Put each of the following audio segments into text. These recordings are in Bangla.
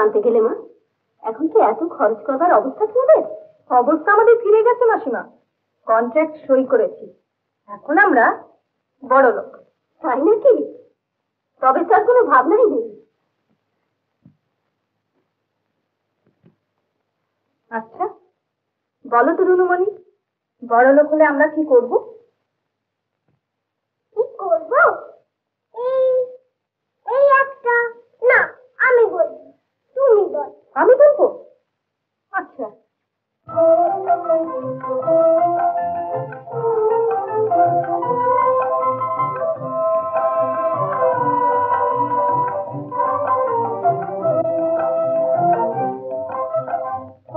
আনতে গেলে মা? এখন কি এত খরচ করবার অবস্থা তোমাদের? অবস্থা আমাদের ফিরে গেছে মাসিমা, কন্ট্রাক্ট সই করেছি, এখন আমরা বড় লোক। তাই নাকি? তবে তার কোনো ভাবনাই নেই। আচ্ছা বলো তো রুনুমণি, বড় লোক হলে আমরা কি করব? কি করব? এই এই একটা না, আমি বলবো। তুমি বল। আমি বলবো? আচ্ছা।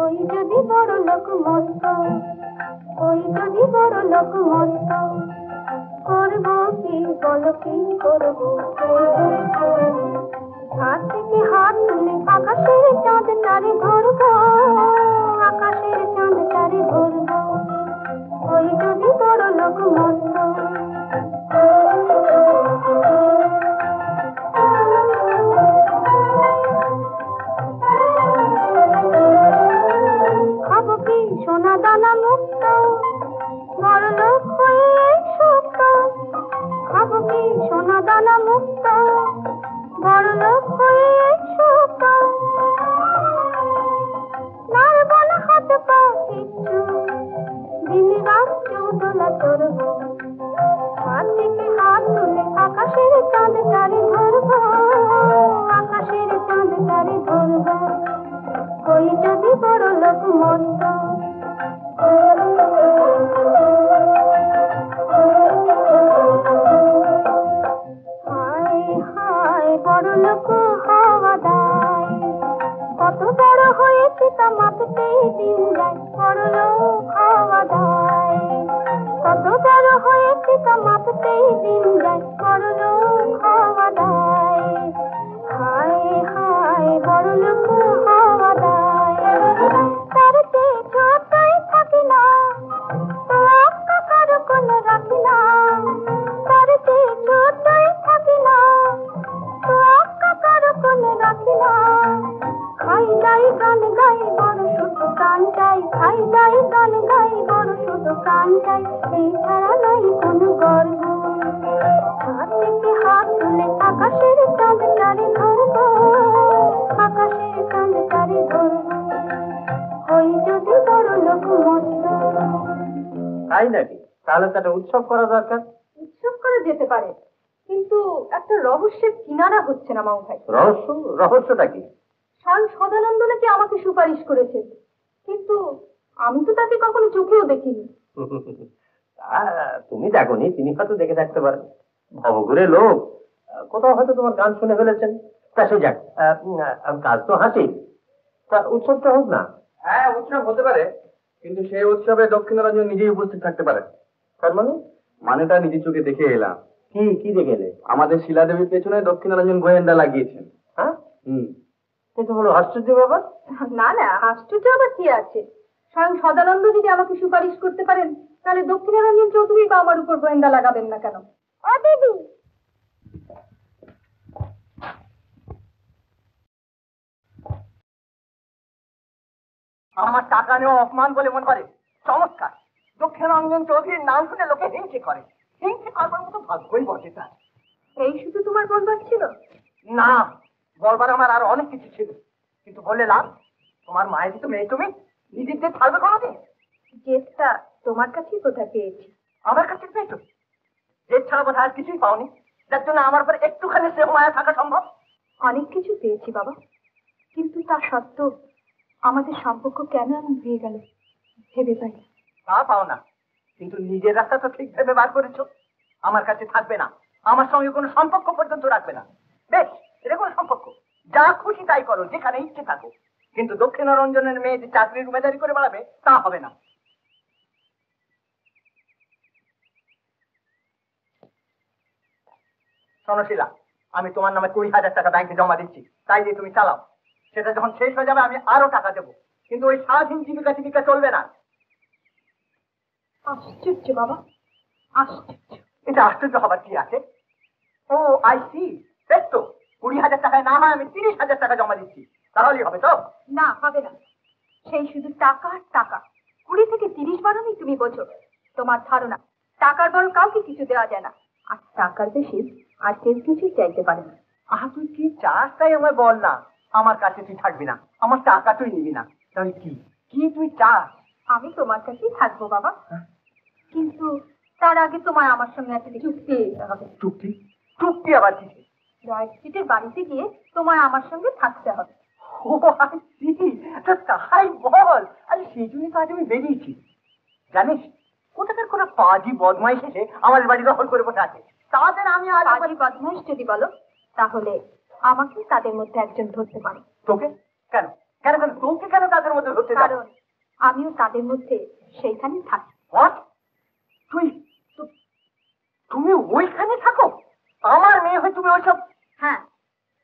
ওই যদি বড় লোক মস্ত, ওই যদি বড় লোক মস্ত, করবো কি বলো কি করবো? হাত থেকে হাত তুলে আকাশের চাঁদ তারে ধরবো, আকাশের চাঁদ তারে ধরবো। ওই যদি বড় লোক মস্ত। খাবো কি সোনা দানা মুক্ত, বড় লোক হয়ে সুক্ত। খাবো কি সোনা দানা মুক্ত, বড় লোক হয়ে সুক্ত। নাড়বো না হাত পা কিচ্ছু, দিন রাত চৌদোলা চড়বো। হাত থেকে হাত তুলে আকাশের চাঁদ তারে ধরবো, আকাশের চাঁদ তারে ধরবো। ওই যদি বড় লোক মস্ত। হায় হায় বড় লোক হওয়া দায়, কত বড় হয়েছে তা মাপতেই দিন যায়। বড় লোক হওয়া দায়, কত বড় হয়েছে তা মাপতেই দিন যায়। বড় লোক হওয়া দায়, হায় হায় বড় লোক হওয়া দায়। তার চেয়ে ছোটই থাকি না, তো কারো কোনো রাখি না। তার চেয়ে ছোটই থাকি না, তো কারো কোনো রাখি না। খাই দাই গান গাই বড় শুধু গান চাই, খাই দাই গান গাই বড় শুধু গান চাই। এই ছাড়া নাই কোনো গর্ব। হাত থেকে হাত তুলে আকাশের চাঁদ তারে ধরবো, আকাশের চাঁদ তারে ধরবো। ওই যদি বড় লোক মস্ত। তাই নাকি? তাহলে তো একটা উৎসব করা দরকার। উৎসব করে যেতে পারে, কিন্তু একটা রহস্যের কিনারা হচ্ছে না মামু ভাই। রহস্য? রহস্যটা কি? স্বয়ং সদানন্দ নাকি আমাকে সুপারিশ করেছে, কিন্তু আমি তো তাকে কখনো চোখেও দেখিনি। তুমি দেখোনি, তিনি হয়তো দেখে থাকতে পারেন। ভবঘুরে লোক, কোথাও হয়তো তোমার গান শুনে ফেলেছেন। তা সে যাক, কাজ তো হাসি। তা উৎসবটা হোক না। হ্যাঁ, উৎসব হতে পারে, কিন্তু সেই উৎসবে দক্ষিণারঞ্জন নিজেই উপস্থিত থাকতে পারে। তার মানে? মানেটা নিজের চোখে দেখে এলাম। কি কি দেখে এলে? আমাদের শিলাদেবীর পেছনে দক্ষিণারঞ্জন গোয়েন্দা লাগিয়েছেন। হ্যাঁ, কিন্তু হলো আশ্চর্য ব্যাপার। না না, আশ্চর্য আবার কি আছে? স্বয়ং সদানন্দ যদি আমাকে সুপারিশ করতে পারেন, তাহলে দক্ষিণারঞ্জন চৌধুরী বা আমার উপর গোয়েন্দা লাগাবেন না কেন? ও দিদি, আমার টাকা নেওয়া অপমান বলে মনে করে? চমৎকার! দক্ষিণারঞ্জন চৌধুরীর নাম শুনে লোকে হিংসে করে। হিংসে করবার মতো ভাগ্যই বটে তার। এই শুধু তোমার বলবার ছিল? না, বলবার আমার আরো অনেক কিছু ছিল, কিন্তু বললে লাভ? তোমার মায়েরই তো মেয়ে, তুমি নিজের যে ছাড়বে কোনোদিন? জেদটা তোমার কাছেই কোথায় পেয়েছি। আমার কাছে পেয়েছো? জেদ ছাড়া বোধ আর কিছুই পাওনি, যার জন্য আমার উপর একটুখানি স্নেহ মায়া থাকা সম্ভব। অনেক কিছু পেয়েছি বাবা, কিন্তু তা সত্ত্বেও আমাদের সম্পর্ক কেন এমন হয়ে গেল ভেবে পাই না। তা পাও না, কিন্তু নিজের রাস্তা তো ঠিক ভেবে বার করেছো। আমার কাছে থাকবে না, আমার সঙ্গে কোনো সম্পর্ক পর্যন্ত রাখবে না। বেশ, এটা কোনো সম্পর্ক, যা খুশি তাই করো, যেখানে ইচ্ছে থাকো, কিন্তু দক্ষিণারঞ্জনের মেয়ে যে চাকরির উমেদারি করে বেড়াবে তা হবে না। শোনো শিলা, আমি তোমার নামে 20,000 টাকা ব্যাংকে জমা দিচ্ছি, তাই দিয়ে তুমি চালাও। সেটা যখন শেষ হয়ে যাবে আমি আরো টাকা দেবো, কিন্তু ওই স্বাধীন জীবিকা জীবিকা চলবে না। আশ্চর্য বাবা, আশ্চর্য। এটা আশ্চর্য হবার কি আছে? ও আই সি, বেশ তো, 20,000 টাকায় না হয় আমি 30,000 টাকা জমা দিচ্ছি, তাহলেই হবে তো? না, হবে না। সেই শুধু টাকা আর টাকা। 20 থেকে 30 বারণই তুমি বোঝো। তোমার ধারণা টাকার বড় কাউকে কিছু দেওয়া যায় না, আর টাকার বেশি আর কেউ কিছু চাইতে পারে না। তুই কি চাস তাই আমায় বল না। আমার কাছে তুই থাকবি না, আমার টাকা তুই নিবি না। তাহলে কি কি তুই চাস? আমি তোমার কাছেই থাকবো বাবা, কিন্তু তার আগে তোমার আমার সঙ্গে একটা চুক্তি দিতে হবে। চুক্তি? চুক্তি আবার কি? রয় স্ট্রিটের বাড়িতে গিয়ে তোমার আমার সঙ্গে থাকতে হবে। ও তো তাই বল। আরে সেই জন্যই তো আজ আমি বেরিয়েছি। জানিস কোথাকার কোনো পাজি বদমাইশ এসে আমাদের বাড়ি দখল করে বসে আছে। তাদের আমি আজ পাজি বদমাইশ যদি বলো, তাহলে আমাকে তাদের মধ্যে একজন ধরতে পারো। তোকে? কেন কেন কেন তোকে কেন তাদের মধ্যে ধরতে যাবো? কারণ আমিও তাদের মধ্যে সেইখানে থাকি। What? তুমি ওইখানে থাকো? আমার মেয়ে হয়ে তুমি ওইসব? হ্যাঁ,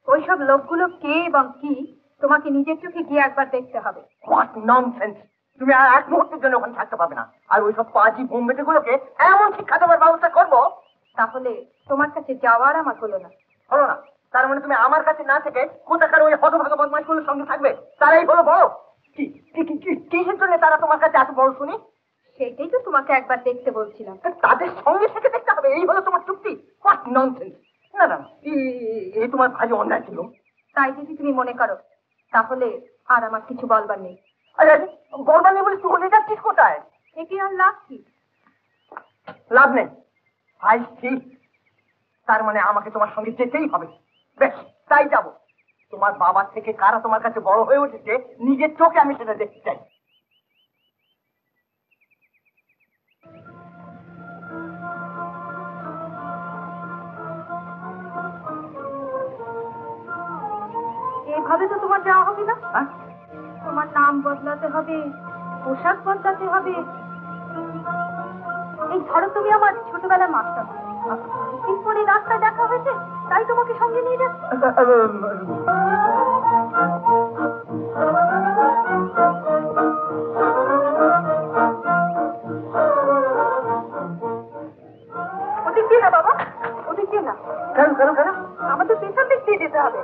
ওইসব লোকগুলো কে এবং কি তোমাকে নিজের চোখে গিয়ে একবার দেখতে হবে। What nonsense! তুমি আর এক মুহূর্তের জন্য ওখানে থাকতে পারবে না। আর ওইসব পাজি বোম্বেটে গুলোকে এমন শিক্ষা দেওয়ার ব্যবস্থা করবো। তাহলে তোমার কাছে যাওয়ার আমার হলো না। হলো না? তার মানে তুমি আমার কাছে না থেকে কোথাকার ওই হতভাগা বদমাইশ গুলোর সঙ্গে থাকবে? তারাই হলো বড়? কি কিসের জন্য তারা তোমার কাছে এত বড় শুনি? সেটাই তো তোমাকে একবার দেখতে বলছিলাম। তাদের সঙ্গে থেকে দেখতে হবে, এই হলো তোমার চুক্তি? What nonsense! না না, এই তোমার ভারী অন্যায় ছিল। তাই যদি তুমি মনে করো, তাহলে আর আমার কিছু বলবার নেই। আরে বলবার নেই বলে চলে যাচ্ছিস কোথায়? একে আর লাভ কি? লাভ নেই। I see. তার মানে আমাকে তোমার সঙ্গে যেতেই হবে। বেশ, তাই যাব। তোমার বাবার থেকে কারা তোমার কাছে বড় হয়ে উঠেছে নিজের চোখে আমি সেটা দেখতে চাই। এভাবে তো তোমার যাওয়া হবে না। তোমার নাম বদলাতে হবে, পোশাক বদলাতে হবে। এই ধরো তুমি আমার ছোটবেলার মাস্টার, এরপরে রাস্তায় দেখা হয়েছে, তাই তোমাকে সঙ্গে নিয়ে যাচ্ছি। ওদিক দিয়ে না বাবা, ওদিক দিয়ে না। কেন কেন কেন? আমাদের পেছন দিক দিয়ে যেতে হবে।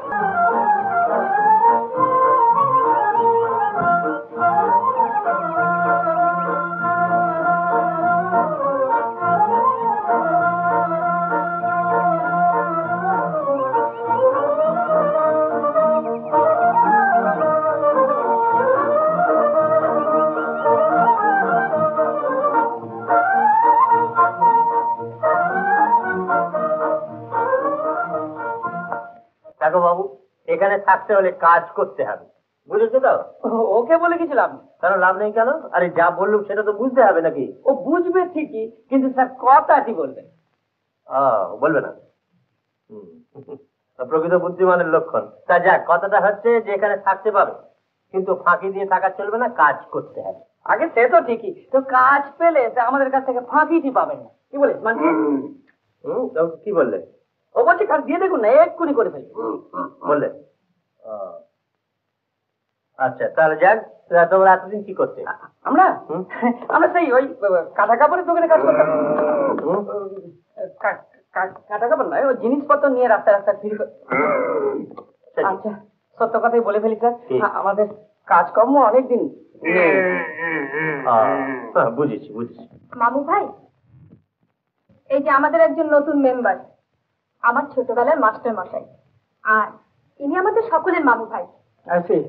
দেখো বাবু, এখানে থাকতে হলে কাজ করতে হবে, বুঝেছো তো? ওকে বলে গেছিলাম। কেন লাভ নেই কেন? আরে যা বললুম সেটা তো বুঝতে হবে নাকি? ও বুঝবে ঠিকই, কিন্তু স্যার কথাটি বলবে। বলবে না? প্রকৃত বুদ্ধিমানের লক্ষণ। তা যাক, কথাটা হচ্ছে যে এখানে থাকতে পাবে, কিন্তু ফাঁকি দিয়ে থাকা চলবে না, কাজ করতে হবে। আগে সে তো ঠিকই, তো কাজ পেলে আমাদের কাছ থেকে ফাঁকিটি পাবেন না। কি বলিস মানে? তো কি বললে? ও বলছে কাজ দিয়ে দেখুন না, এক্ষুনি করে ফেলি বললে? আচ্ছা, তাহলে যাক। তোমরা এতদিন কি করতে? আমরা আমরা সেই ওই কাটা কাপড়ের দোকানে কাজ করতাম। কাটা কাপড় নয়, ওই জিনিসপত্র নিয়ে রাস্তায় রাস্তায় ফিরি। আচ্ছা, সত্য কথাই বলে ফেলি স্যার, আমাদের কাজকর্ম অনেকদিন। বুঝেছি বুঝেছি। মামু ভাই, এই যে আমাদের একজন নতুন মেম্বার, আমার ছোটবেলার মাস্টার মশাই, আর ইনি আমাদের সকলের মামু ভাই। I see.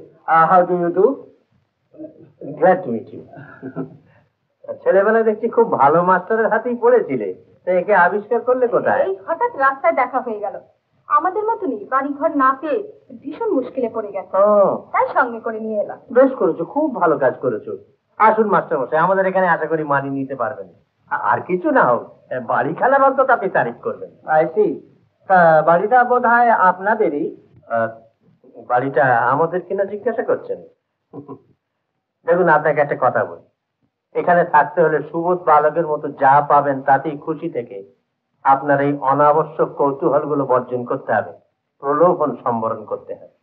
How do you do? Glad to meet you. ছেলেবেলায় দেখছি খুব ভালো মাস্টারের হাতেই পড়েছিলে, তো একে আবিষ্কার করলে কোথায়? এই হঠাৎ রাস্তায় দেখা হয়ে গেল। আমাদের মতনই বাড়িঘর না পেয়ে ভীষণ মুশকিলে পড়ে গেছে, তাই সঙ্গে করে নিয়ে এলাম। বেশ করেছো, খুব ভালো কাজ করেছো। আসুন মাস্টার মশাই, আমাদের এখানে আশা করি মানিয়ে নিতে পারবেন। আর কিছু না হোক, বাড়ি খেলার অন্তত আপনি তারিফ করবেন। I see. বাড়িটা বোধ হয় আপনাদেরই। বাড়িটা আমাদের কিনা জিজ্ঞাসা করছেন? দেখুন, আপনাকে একটা কথা বলি, এখানে থাকতে হলে সুবোধ বালকের মতো যা পাবেন তাতেই খুশি থেকে আপনার এই অনাবশ্যক কৌতূহল গুলো বর্জন করতে হবে, প্রলোভন সম্বরণ করতে হবে।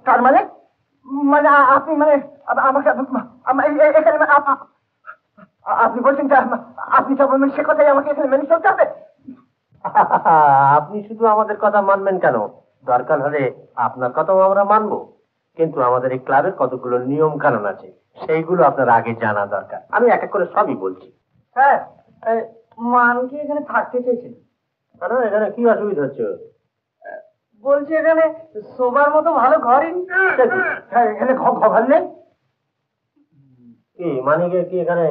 তার মানে মানে আপনি মানে আমাকে এখানে আপনি বলছেন যে আপনি সব সে কথাই আমাকে এখানে মেনে চলতে হবে? আপনি শুধু আমাদের কথা মানবেন কেন, দরকার হলে আপনার কথাও আমরা মানবো, কিন্তু আমাদের এই ক্লাবের কতগুলো নিয়ম কানুন আছে, সেইগুলো আপনার আগে জানা দরকার। আমি এক এক করে সবই বলছি। হ্যাঁ, মান কি এখানে থাকতে চেয়েছেন? কেন, এখানে কি অসুবিধা হচ্ছে? বলছি এখানে শোবার মতো ভালো ঘরই হ্যাঁ, এখানে ঘর নেই। কি মানে কি এখানে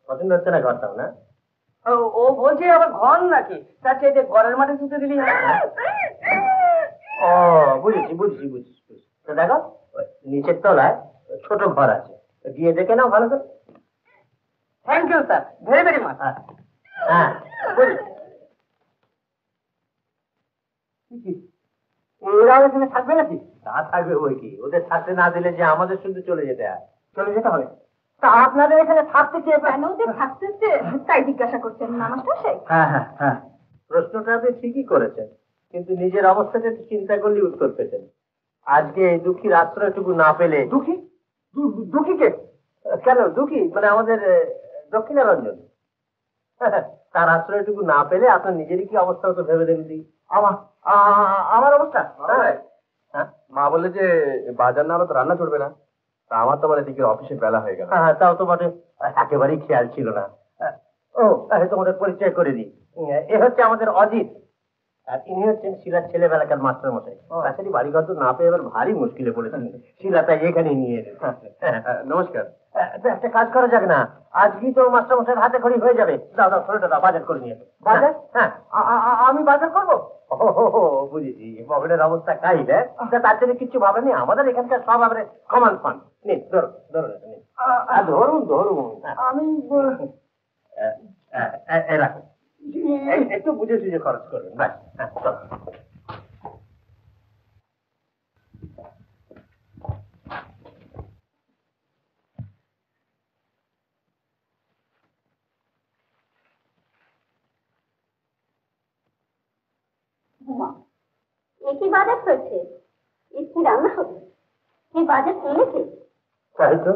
পছন্দ হচ্ছে না ঘরটাও? না, ও বলছে আবার ঘর নাকি, তার চেয়ে ঘরের মাঠে শুতে দিলি হয়। ও বুঝেছি বুঝেছি বুঝেছি বুঝেছি। তো দেখো, ওই নিচের তলায় ছোট ঘর আছে, গিয়ে দেখে নাও ভালো করে। Thank you sir, very very much. হ্যাঁ বুঝেছি। এরাও এখানে থাকবে নাকি? তা থাকবে বই কি, ওদের থাকতে না দিলে যে আমাদের শুধু চলে যেতে হয়। চলে যেতে হবে? তা আপনাদের এখানে থাকতে চেয়ে কেন ওদের থাকতেছে তাই জিজ্ঞাসা করছেন না মাস্টারমশাই? হ্যাঁ হ্যাঁ হ্যাঁ, প্রশ্নটা আপনি ঠিকই করেছেন, কিন্তু নিজের অবস্থাটা একটু চিন্তা করলে উত্তর পেতেন। আজকে এই দুঃখীর আশ্রয়টুকু না পেলে। দুঃখী? দুঃখী কে? কেন দুঃখী মানে আমাদের দক্ষিণারঞ্জন, তার আশ্রয়টুকু না পেলে আপনার নিজেরই কি অবস্থা হতো ভেবে দেখলি। আমার অবস্থা? হ্যাঁ, মা বললে যে বাজার না হলে তো রান্না চলবে না। তা আমার তো আমার এদিকে অফিসের বেলা হয়ে গেল। হ্যাঁ, তাও তো বটে, একেবারেই খেয়াল ছিল না। ও তোমাদের পরিচয় করে দিই, এ হচ্ছে আমাদের অজিত, আর ইনি হচ্ছেন শিলার ছেলেবেলাকার মাস্টার মশাই। তাছাড়া বাড়িঘর তো না পেয়ে এবার ভারী মুশকিলে পড়েছেন, শিলা তাই এখানে নিয়ে এসেছে। নমস্কার। তো একটা কাজ করা যাক না, আজকেই তো মাস্টার মশাইয়ের হাতে খড়ি হয়ে যাবে। দাও দাও, ছোটটা দাও, বাজার করে নিয়ে এসো। বাজার? হ্যাঁ, আমি বাজার করবো? ও বুঝেছি, পকেটের অবস্থা কাই দেখ, তার জন্য কিচ্ছু ভাবেনি। আমাদের এখানকার সব আবার কমান ফান্ড। নিন ধরুন ধরুন নিন। ধরুন ধরুন। আমি রাখুন, একটু বুঝে সুঝে খরচ করবেন। ব্যাস, হ্যাঁ, চলো। এ কি বাজার চলছে? এ কি রান্না হবে? এই বাজার চলেছে? তাই তো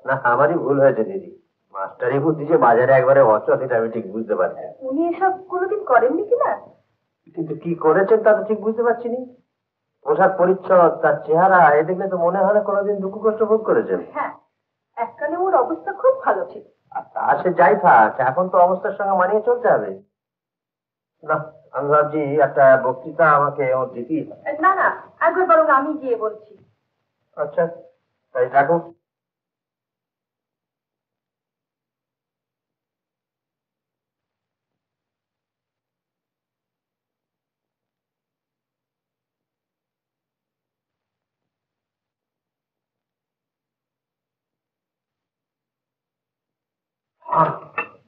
না, আমারই ভুল হয়েছে দিদি। মাস্টারি বুদ্ধি যে বাজারে একবারে অচল, এটা আমি ঠিক বুঝতে পারছি। উনি এসব কোনোদিন করেননি কিনা? কিন্তু কি করেছেন তা তো ঠিক বুঝতে পারছি নি। পোশাক পরিচ্ছদ, তার চেহারা, এ দেখলে তো মনে হয় না কোনোদিন দুঃখ কষ্ট ভোগ করেছেন। হ্যাঁ, এককালে ওর অবস্থা খুব ভালো ছিল। আর তা সে যাই থাক, এখন তো অবস্থার সঙ্গে মানিয়ে চলতে হবে। না, আমি ভাবছি একটা বক্তৃতা আমাকে ওর দিতেই হবে। না না, একবার বরং আমি গিয়ে বলছি। আচ্ছা, তাই থাকুন।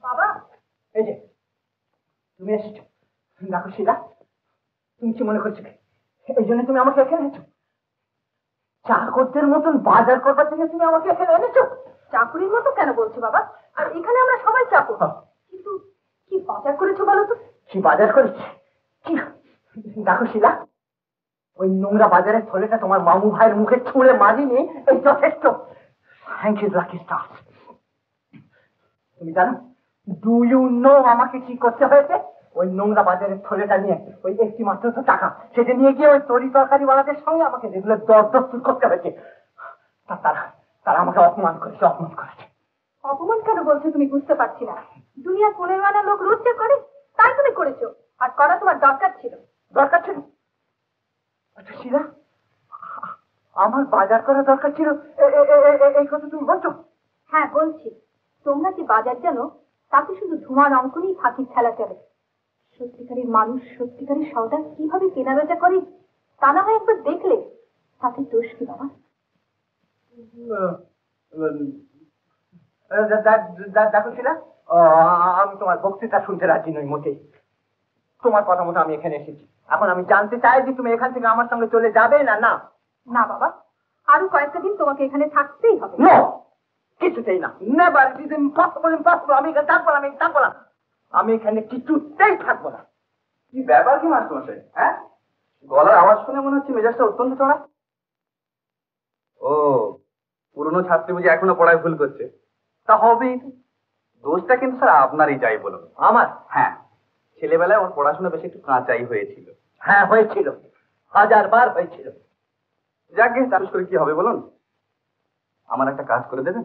বাবা, এই যে তুমি এসেছো। দেখো শিলা, তুমি কি মনে করছো এই জন্য তুমি আমাকে এখানে এনেছো? চাকরদের মতন বাজার করবার থেকে তুমি আমাকে এখানে এনেছো? চাকুরির মতো কেন বলছো বাবা? আর এখানে আমরা সবাই চাকর। কিন্তু কি বাজার করেছো বলো তো? কি বাজার করেছি? কি? দেখো শিলা, ওই নোংরা বাজারের থলেটা তোমার মামু ভাইয়ের মুখে ছুঁড়ে মারিনি, এই যথেষ্ট। Thank you lucky star. তুমি জানো, ডু ইউ নো আমাকে কি করতে হয়েছে? ওই নোংরা বাজারের থলেটা নিয়ে, ওই একটি মাত্র তো টাকা, সেটা নিয়ে গিয়ে ওই তরি তরকারি ওয়ালাদের সঙ্গে আমাকে যেগুলো দরদস্তুর করতে হয়েছে, তারা তারা আমাকে অপমান করেছে, অপমান করেছে। অপমান কেন বলছো তুমি বুঝতে পারছি না। দুনিয়ার 15 আনা লোক রোজ যে করে, তাই তুমি করেছো। আর করা তোমার দরকার ছিল। দরকার ছিল? আচ্ছা শিলা, আমার বাজার করা দরকার ছিল এই কথা তুমি বলছো? হ্যাঁ বলছি। তোমরা যে বাজার জানো, তাতে শুধু ধোঁয়ার অঙ্কনেই ফাঁকির খেলা চলে। সত্যিকারের মানুষ, সত্যিকারের সওদা কিভাবে কেনাবেচা করে, তা না হয় একবার দেখলে। তাতে দোষ কি বাবা? দেখো শিলা, আমি তোমার বক্তৃতা শুনতে রাজি নই মোটেই। তোমার কথা মতো আমি এখানে এসেছি। এখন আমি জানতে চাই যে তুমি এখান থেকে আমার সঙ্গে চলে যাবে না না? না বাবা, আরো কয়েকটা দিন তোমাকে এখানে থাকতেই হবে। নো, কিছুতেই না। Never, it is impossible, impossible. আমি এখানে থাকবো না, আমি থাকবো না, আমি এখানে কিছুতেই থাকবো না। কি ব্যাপার কি মাস্টারমশাই? হ্যাঁ, গলার আওয়াজ শুনে মনে হচ্ছে মেজাজটা অত্যন্ত চড়া। ও, পুরনো ছাত্রী বুঝি এখনো পড়ায় ভুল করছে? তা হবেই তো। দোষটা কিন্তু স্যার আপনারই, যাই বলুন। আমার? হ্যাঁ, ছেলেবেলায় ওর পড়াশোনা বেশ একটু কাঁচাই হয়েছিল। হ্যাঁ হয়েছিল, 1000 বার হয়েছিল। যাকে চালু করে কি হবে বলুন? আমার একটা কাজ করে দেবেন?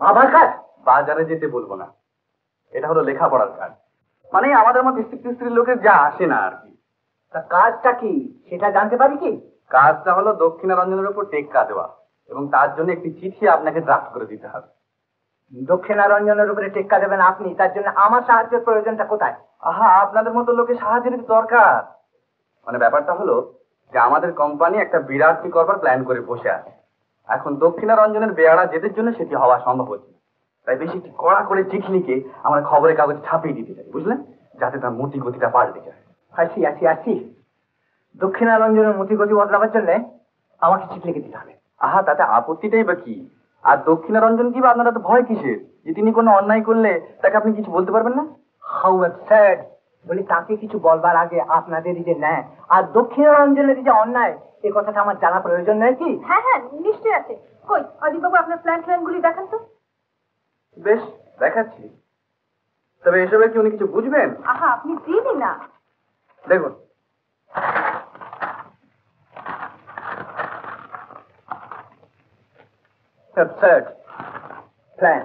আমার কাজ? বাজারে যেতে বলবো না, এটা হলো লেখাপড়ার কাজ। মানে আমাদের মতো স্ত্রীর লোকের যা আসে না আর কি। তা কাজটা কি সেটা জানতে পারি কি? কাজটা হলো দক্ষিণারঞ্জনের উপর টেক্কা দেওয়া, এবং তার জন্য একটি চিঠি আপনাকে ড্রাফট করে দিতে হবে। দক্ষিণারঞ্জনের উপরে টেক্কা দেবেন আপনি, তার জন্য আমার সাহায্যের প্রয়োজনটা কোথায়? আহা, আপনাদের মতো লোকের সাহায্যের একটু দরকার। মানে ব্যাপারটা হলো যে আমাদের কোম্পানি একটা বিরাট কি করবার প্ল্যান করে বসে আছে। এখন দক্ষিণারঞ্জনের বেয়ারা যেদের জন্য সেটি হওয়া সম্ভব হচ্ছে না। তাই বেশি একটি কড়া করে চিঠি লিখে আমরা খবরের কাগজে ছাপিয়ে দিতে চাই, বুঝলেন, যাতে তার মতি গতিটা পাল্টে যায়। আসি। দক্ষিণারঞ্জনের মতিগতি বদলাবার জন্য আমাকে চিঠি লিখে দিতে হবে। আহা, তাতে আপত্তিটাই বা কি? আর দক্ষিণারঞ্জন কি বা আপনারা তো ভয় কিসের? যে তিনি কোনো অন্যায় করলে তাকে আপনি কিছু বলতে পারবেন না? How absurd! বলি তাকে কিছু বলবার আগে আপনাদেরই যে ন্যায় আর দক্ষিণারঞ্জনের যে অন্যায়, এই কথাটা আমার জানা প্রয়োজন নয় কি? হ্যাঁ হ্যাঁ, নিশ্চয়ই আছে। কই অজিতবাবু, আপনার প্ল্যানগুলি দেখান তো। বেশ, দেখাচ্ছি। তবে এসবে কি উনি কিছু বুঝবেন? আহা, আপনি দিনই না। দেখুন, অ্যাবসার্ড প্ল্যান।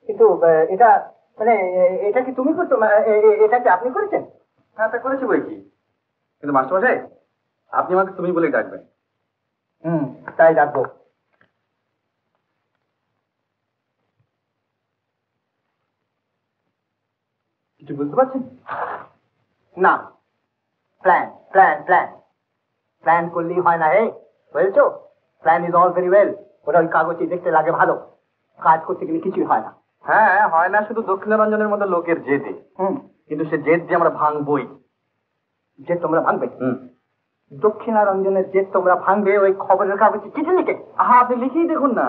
কিন্তু এটা মানে এটা কি তুমি করছো? এটা কি আপনি করেছেন? হ্যাঁ, তা করেছি বই কি। কিন্তু মাস্টারমশাই, আপনি আমাকে তুমি বলেই ডাকবেন। তাই রাখবো। কিছু বুঝতে পারছেন না, প্ল্যান প্ল্যান প্ল্যান প্ল্যান করলেই হয় না। বুঝেছো? Plan is all very well, ওটা ওই কাগজে দেখতে লাগে ভালো, কাজ করতে গেলে কিছুই হয় না। হ্যাঁ, হয় না শুধু দক্ষিণারঞ্জনের মতো লোকের জেদে, কিন্তু সে জেদ যে আমরা ভাঙবই। যে তোমরা ভাঙবে? দক্ষিণারঞ্জনের যে তোমরা ভাঙবে ওই খবরের কাগজে চিঠি লিখে? আহা, আপনি লিখেই দেখুন না।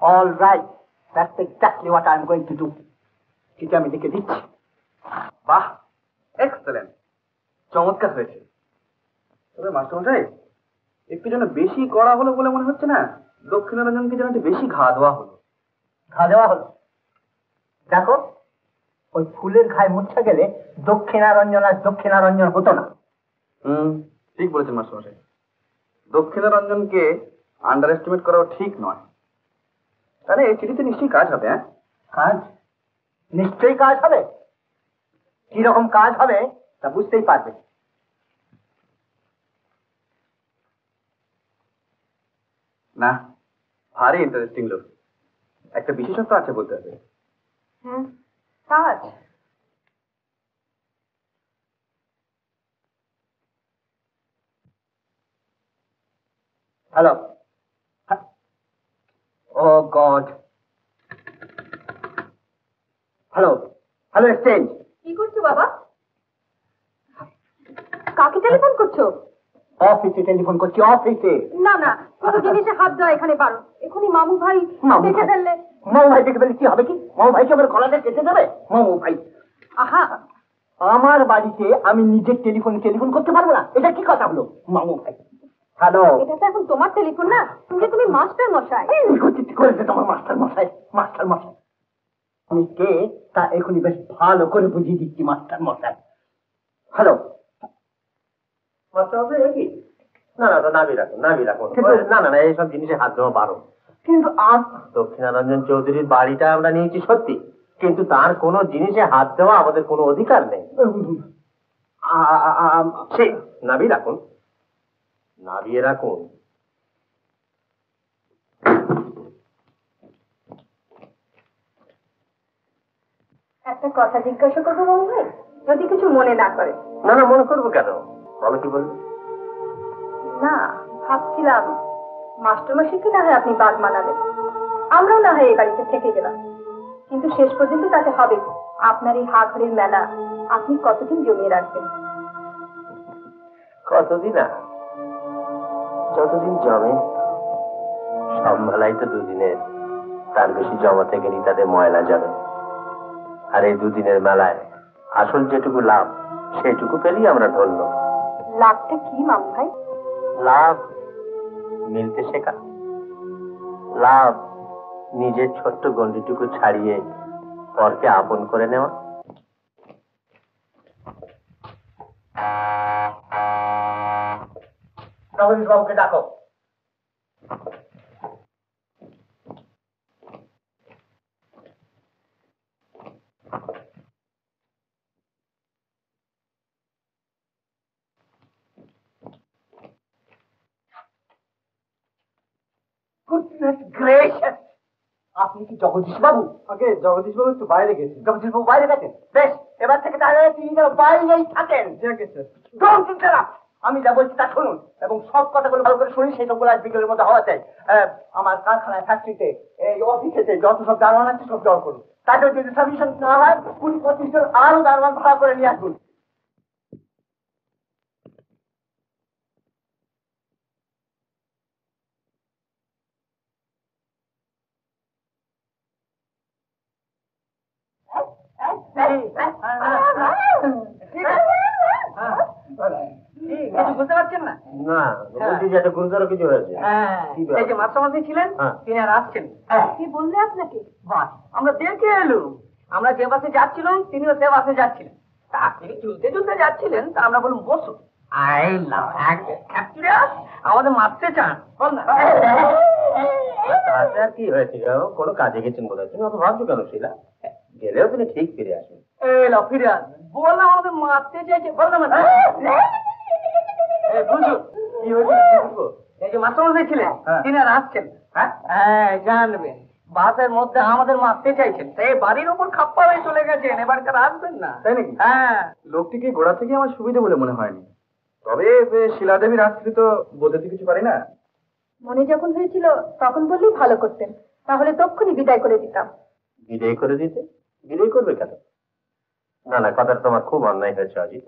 All right, that's exactly what I am going to do. চিঠি আমি লিখে দিচ্ছি। বাহ, এক্সেলেন্ট, চমৎকার হয়েছে। তবে মাস্টারমশাই, একটু যেন বেশি করা হলো বলে মনে হচ্ছে না? দক্ষিণারঞ্জনকে যেন একটু বেশি ঘা দেওয়া হলো। ঘা দেওয়া হলো? দেখো, ওই ফুলের ঘায়ে মুচ্ছা গেলে দক্ষিণারঞ্জন আর দক্ষিণারঞ্জন হতো না। ঠিক বলেছেন মাস্টারমশাই। দক্ষিণারঞ্জনকে আন্ডার এস্টিমেট করাও ঠিক নয়। তাহলে এই চিঠিতে নিশ্চয়ই কাজ হবে। হ্যাঁ, কাজ? নিশ্চয়ই কাজ হবে। কিরকম কাজ হবে তা বুঝতেই পারবে। না, ভারী ইন্টারেস্টিং লোক, একটা বিশেষত্ব আছে বলতে হবে। হ্যাঁ, কাজ। হ্যালো, ও গড, হ্যালো হ্যালো এক্সচেঞ্জ। কি করছো বাবা? কাকে টেলিফোন করছো? অফিসে টেলিফোন করছি, অফিসে। না না, কোনো জিনিসে হাত দেওয়া এখানে বারণ। এখনই মামু ভাই দেখে ফেললে। মামু ভাই দেখে ফেললে কি হবে? কি মামু ভাইকে আমার গলাটা কেটে দেবে? মামু ভাই, আহা, আমার বাড়িতে আমি নিজের টেলিফোন করতে পারবো না? এটা কি কথা হলো? মামু ভাই, হ্যালো। এটা তো এখন তোমার টেলিফোন না, তুমি মাস্টার মশাই। কি করেছে তোমার মাস্টার মশাই? মাস্টার মশাই আমি কে তা এখনই বেশ ভালো করে বুঝিয়ে দিচ্ছি। মাস্টার মশাই, হ্যালো। মাস্টার মশাই, কি? না, নাবি রাখুন। না, এইসব জিনিসে হাত দেওয়া বারণ। কিন্তু দক্ষিণারঞ্জন চৌধুরীর বাড়িটা আমরা নিয়েছি সত্যি, কিন্তু তার কোনো জিনিসে হাত দেওয়া আমাদের কোনো অধিকার নেই। নাবিয়ে রাখুন। একটা কথা জিজ্ঞাসা করবো মামু ভাই, যদি কিছু মনে না করে? না, মনে করবো কেন, বলো কি বলবো। না, ভাবছিলাম মাস্টারমশাইকে না হয় আপনি বাদ মানাবেন, আমরাও না হয় এই বাড়িতে থেকে গেলাম, কিন্তু শেষ পর্যন্ত তাতে হবে আপনার এই হা ঘরের মেলা আপনি কতদিন জমিয়ে রাখবেন? কতদিন? যতদিন জমে। সব মেলাই তো দুদিনের, তার বেশি জমাতে গেলেই তাদের ময়লা যাবে। আর এই দুদিনের মেলায় আসল যেটুকু লাভ সেটুকু পেলেই আমরা ধরল। লাভটা কি মামু ভাই? লাভ মিলতে শেখা, লাভ নিজের ছোট্ট গন্ডিটুকু ছাড়িয়ে পরকে আপন করে নেওয়া। জগদীশ বাবুকে ডাকো। আপনি কি জগদীশ বাবু? আগে জগদীশ বাবু একটু বাইরে গেছে। জগদীশ বাবু বাইরে গেছেন? বেশ, এবার থেকে তাহলে তিনি যেন বাইরেই থাকেন। Don't interrupt! আমি যা বলছি তা শুনুন এবং সব কথাগুলো ভালো করে শুনি, সেই সবগুলো আজ বিকেলের মধ্যে হওয়া চাই। আমার কারখানায়, ফ্যাক্টরিতে, এই অফিসেতে যত সব দারোয়ান আছে সব জড় করুন। তাদের যদি সাফিসিয়েন্ট না হয় 20-25 জন আরো দারোয়ান ভাড়া করে নিয়ে আসুন। কিছু বুঝতে পারছেন না? না, বলছি যে একটা গুরুতর কিছু হয়েছে। কি ব্যাপার? এই যে মাস্টারমশাই ছিলেন, হ্যাঁ। তিনি আর আসছেন। কি বললে আপনাকে? বাস আমরা দেখে এলুম। আমরা যে বাসে যাচ্ছিলাম তিনিও সে বাসে যাচ্ছিলেন। তা তিনি চলতে চলতে যাচ্ছিলেন, তা আমরা বলুন বসুন। আমাদের মারতে চান? বল না। তাতে আর কি হয়েছে গো? কোনো কাজে গেছেন বোধ হয়। তুমি অত ভাবছো কেন শিলা? গেলেও তিনি ঠিক ফিরে আসেন। এলো ফিরে আসবেন বললাম, আমাদের মারতে চাইছে। বললাম বুঝু কি হয়েছে? এই যে মাস্টারমশাই ছিলেন, তিনি আর আসছেন। হ্যাঁ জানবেন, বাসের মধ্যে আমাদের মারতে চাইছেন। সেই বাড়ির উপর খাপ্পা হয়ে চলে গেছেন, এবার তারা আসবেন না। তাই নাকি? হ্যাঁ। লোকটিকে গোড়া থেকে আমার সুবিধা বলে মনে হয়নি। তবে শিলাদেবীর আসলে তো বোঝাতে কিছু পারি না। মনে যখন হয়েছিল তখন বললেই ভালো করতেন, তাহলে তক্ষুনি বিদায় করে দিতাম। বিদায় করে দিতে? বিদায় করবে কেন? না না, কথাটা তোমার খুব অন্যায় হয়েছে অজিত।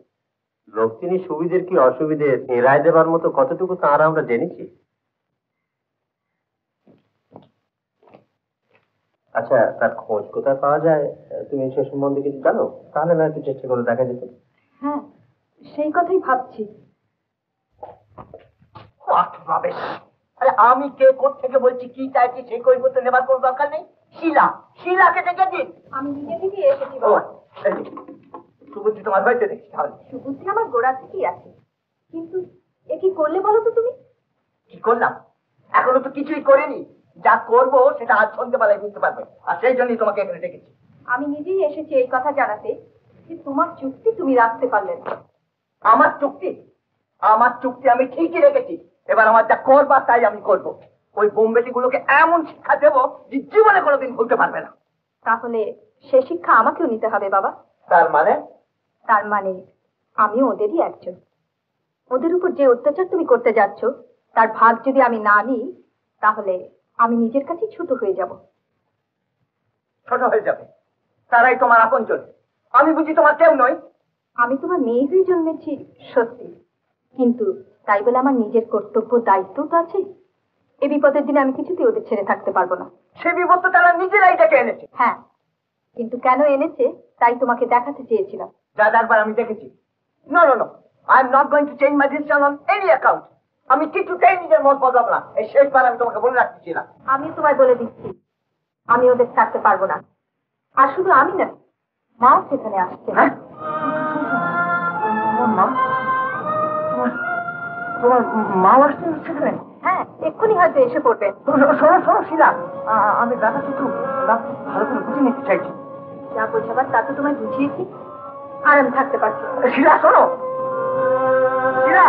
লোক তিনি সুবিধের কি অসুবিধে রায় দেবার মতো কতটুকু তাঁরা আমরা জেনেছি। আচ্ছা, তার খোঁজ কোথায় পাওয়া যায় তুমি সে সম্বন্ধে কিছু জানো? তাহলে না একটু চেষ্টা করে দেখা যেত। হ্যাঁ, সেই কথাই ভাবছি। আরে আমি কে থেকে বলছি, কি চাইছি সেই কৈফিয়ত নেবার কোনো দরকার নেই। শিলাকে ডেকে দিন। আমি নিজে থেকে এসেছি বাবা। সুবুদ্ধি তোমার হয়েছে দেখছি। তাহলে সুবুদ্ধি আমার গোড়া থেকেই আছে, কিন্তু এ কি করলে বলো তো তুমি? কি করলাম? এখনো তো কিছুই করিনি। যা করবো সেটা আজ সন্ধ্যেবেলায় বুঝতে পারবে, আর সেই জন্যই তোমাকে এখানে ডেকেছি। আমি নিজেই এসেছি এই কথা জানাতে যে তোমার চুক্তি তুমি রাখতে পারলে না। আমার চুক্তি? আমার চুক্তি আমি ঠিকই রেখেছি। এবার আমার যা করবার তাই আমি করবো। ওই বোম্বেটি গুলোকে এমন শিক্ষা দেবো যে জীবনে কোনোদিন ভুলতে পারবে না। তাহলে সে শিক্ষা আমাকেও নিতে হবে বাবা। তার মানে? তার মানে আমি ওদেরই একজন। ওদের উপর যে অত্যাচার তুমি করতে যাচ্ছ তার ভাগ যদি আমি না নিই, তাহলে আমি নিজের কাছে ছোট হয়ে যাব। ছোট হয়ে যাবে? তারাই তোমার আপনজন। আমি বুঝি তোমার কেউ নই? আমি তোমার মেয়ে হয়ে জন্মেছি সত্যি, কিন্তু তাই বলে আমার নিজের কর্তব্য দায়িত্ব তো আছে। এই বিপদের দিনে আমি কিছুতেই ওদের ছেড়ে থাকতে পারবো না। সে বিপদ তো তারা নিজেরাই ডেকে এনেছে। হ্যাঁ, কিন্তু কেন এনেছে তাই তোমাকে দেখাতে চেয়েছিলাম। যা একবার আমি দেখেছি। No no no, I am not going to change my decision on any account. আমি কিছুতেই নিজের মত বদলাবো না। এই শেষবার আমি তোমাকে বলে রাখতেছিলাম। আমি তোমায় বলে দিচ্ছি, আমি ওদের ছাড়তে পারবো না। আর শুধু আমি না, মাও সেখানে আসছে। হ্যাঁ? তোমার মা আসছে সেখানে? হ্যাঁ, এক্ষুনি হয়তো এসে পড়বেন। শোনো শোনো শিলা, আমি ব্যাপারটা একটু ভালো করে বুঝে নিতে চাইছি। যা বোঝাবার তা তো তোমায় বুঝিয়েছি, আর আমি থাকতে পারছি না। শিলা শোনো, শিলা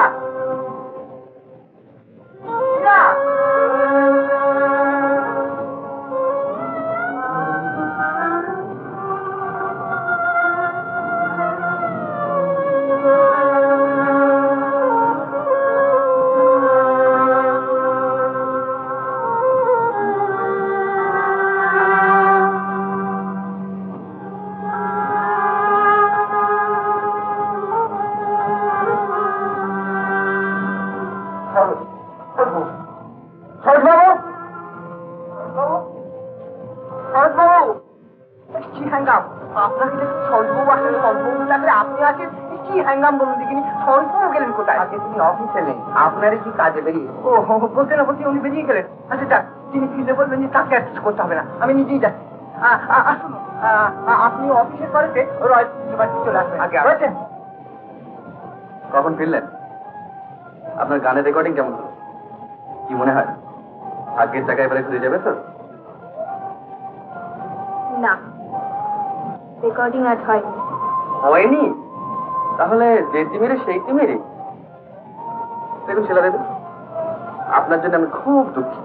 শিলা। আপনাকে দেখি সজবাবু আসেন, সজবাবু ডাকলে আপনি আসেন। কি হ্যাঙ্গাম বলুন দেখিনি, স্বল্প গেলেন কোথায়? আজকে তুমি অফিসে নেই, আপনারই কি কাজে বেরিয়ে? ও বলতে না বলতে উনি বেরিয়ে গেলেন। আচ্ছা যাক, তিনি ফিরে বলবেন যে তাকে অ্যাডজাস্ট করতে হবে না, আমি নিজেই যাচ্ছি। আসুন, আপনি অফিসের পরেতে রয়্যাল ইউনিভার্সিটি চলে আসবেন। আগে রয়েছেন? কখন ফিরলেন? আপনার গানের রেকর্ডিং কেমন হলো? কি মনে হয় ভাগ্যের টাকা এবারে ফিরে যাবে তো? না, রেকর্ডিং আজ হয়নি। হয়নি? তাহলে যে তিমিরে সেই তিমিরে। দেখুন ছেলে দেবে, আপনার জন্য আমি খুব দুঃখী।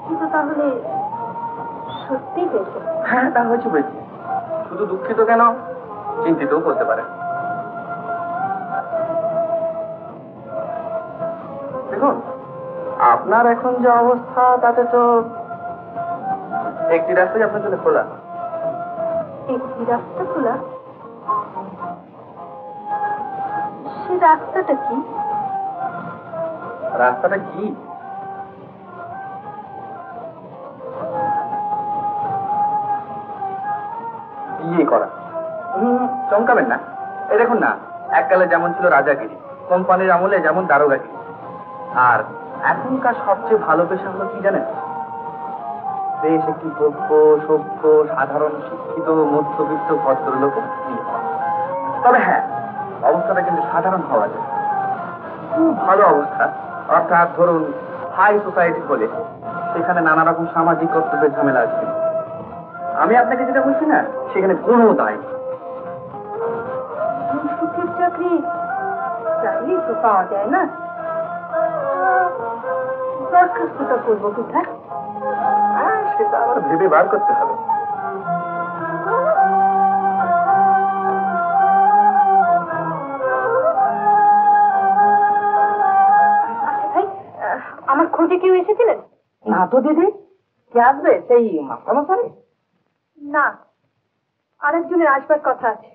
কিন্তু তাহলে সত্যি হয়েছে? হ্যাঁ, তা হয়েছে হয়েছে। শুধু দুঃখিত কেন, চিন্তিতও করতে পারে। দেখুন, আপনার এখন যে অবস্থা তাতে তো একটি রাস্তাই আপনার জন্য খোলা। একটি রাস্তা খোলা? সে রাস্তাটা কি? রাস্তাটা কি? বিয়ে করা। চমকাবেন না। এই দেখুন না, এককালে যেমন ছিল রাজাগিরি, কোম্পানির আমলে যেমন দারোগাগিরি, আর এখনকার সবচেয়ে ভালো পেশা হলো কি জানেন? বেশ একটি যোগ্য, সভ্য, সাধারণ, শিক্ষিত, মধ্যবিত্ত ভদ্রলোকের বিয়ে হওয়া। তবে হ্যাঁ, অবস্থাটা কিন্তু সাধারণ হওয়া যায়। খুব ভালো অবস্থা, অর্থাৎ ধরুন হাই সোসাইটি হলে সেখানে নানা রকম সামাজিক কর্তব্যের ঝামেলা আছে। আমি আপনাকে যেটা বলছি না, সেখানে কোনো দায় নেই। সুখের চাকরি চাইলেই তো পাওয়া যায় না। দরখাস্তটা করবো কোথায়? সেটা আমার ভেবে বার করতে হবে। আচ্ছা ভাই, আমার খোঁজে কেউ এসেছিলেন? না তো দিদি, কে আসবে? সেই মাস্টারমশাই? না, আরেকজনের আসবার কথা আছে।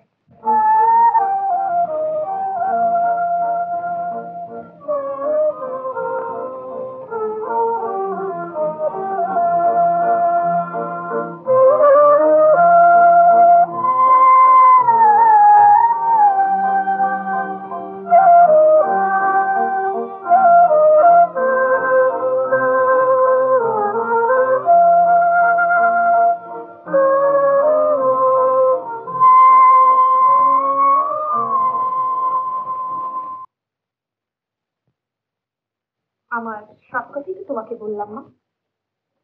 আমার সব কথাই তো তোমাকে বললাম না।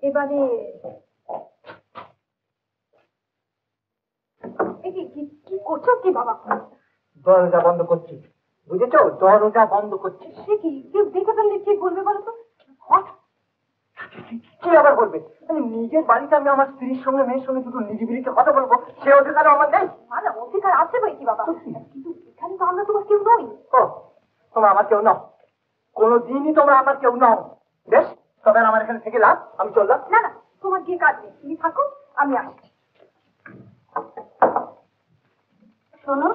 এবারে কি করছো কি বাবা? দরজা বন্ধ করছি, বুঝেছো? দরজা বন্ধ করছি। সে কি, কেউ দেখে ফেললে কি বলবে বলো তো? কি আবার বলবে? নিজের বাড়িতে আমি আমার স্ত্রীর সঙ্গে, মেয়ের সঙ্গে দুটো নিজিবিলিতে কথা বলবো, সে অধিকার আমার নেই? না, অধিকার আছে বই কি বাবা, কিন্তু এখানে তো আমরা তোমার কেউ নই। ও, তোমরা আমার কেউ নাও, কোনোদিনই তোমরা আমার কেউ নাও। বেশ, তবে আমার এখানে থেকে লাভ, আমি চললাম। না না, তোমার গিয়ে কাজ নেই, তুমি থাকো, আমি আসছি। শোনো,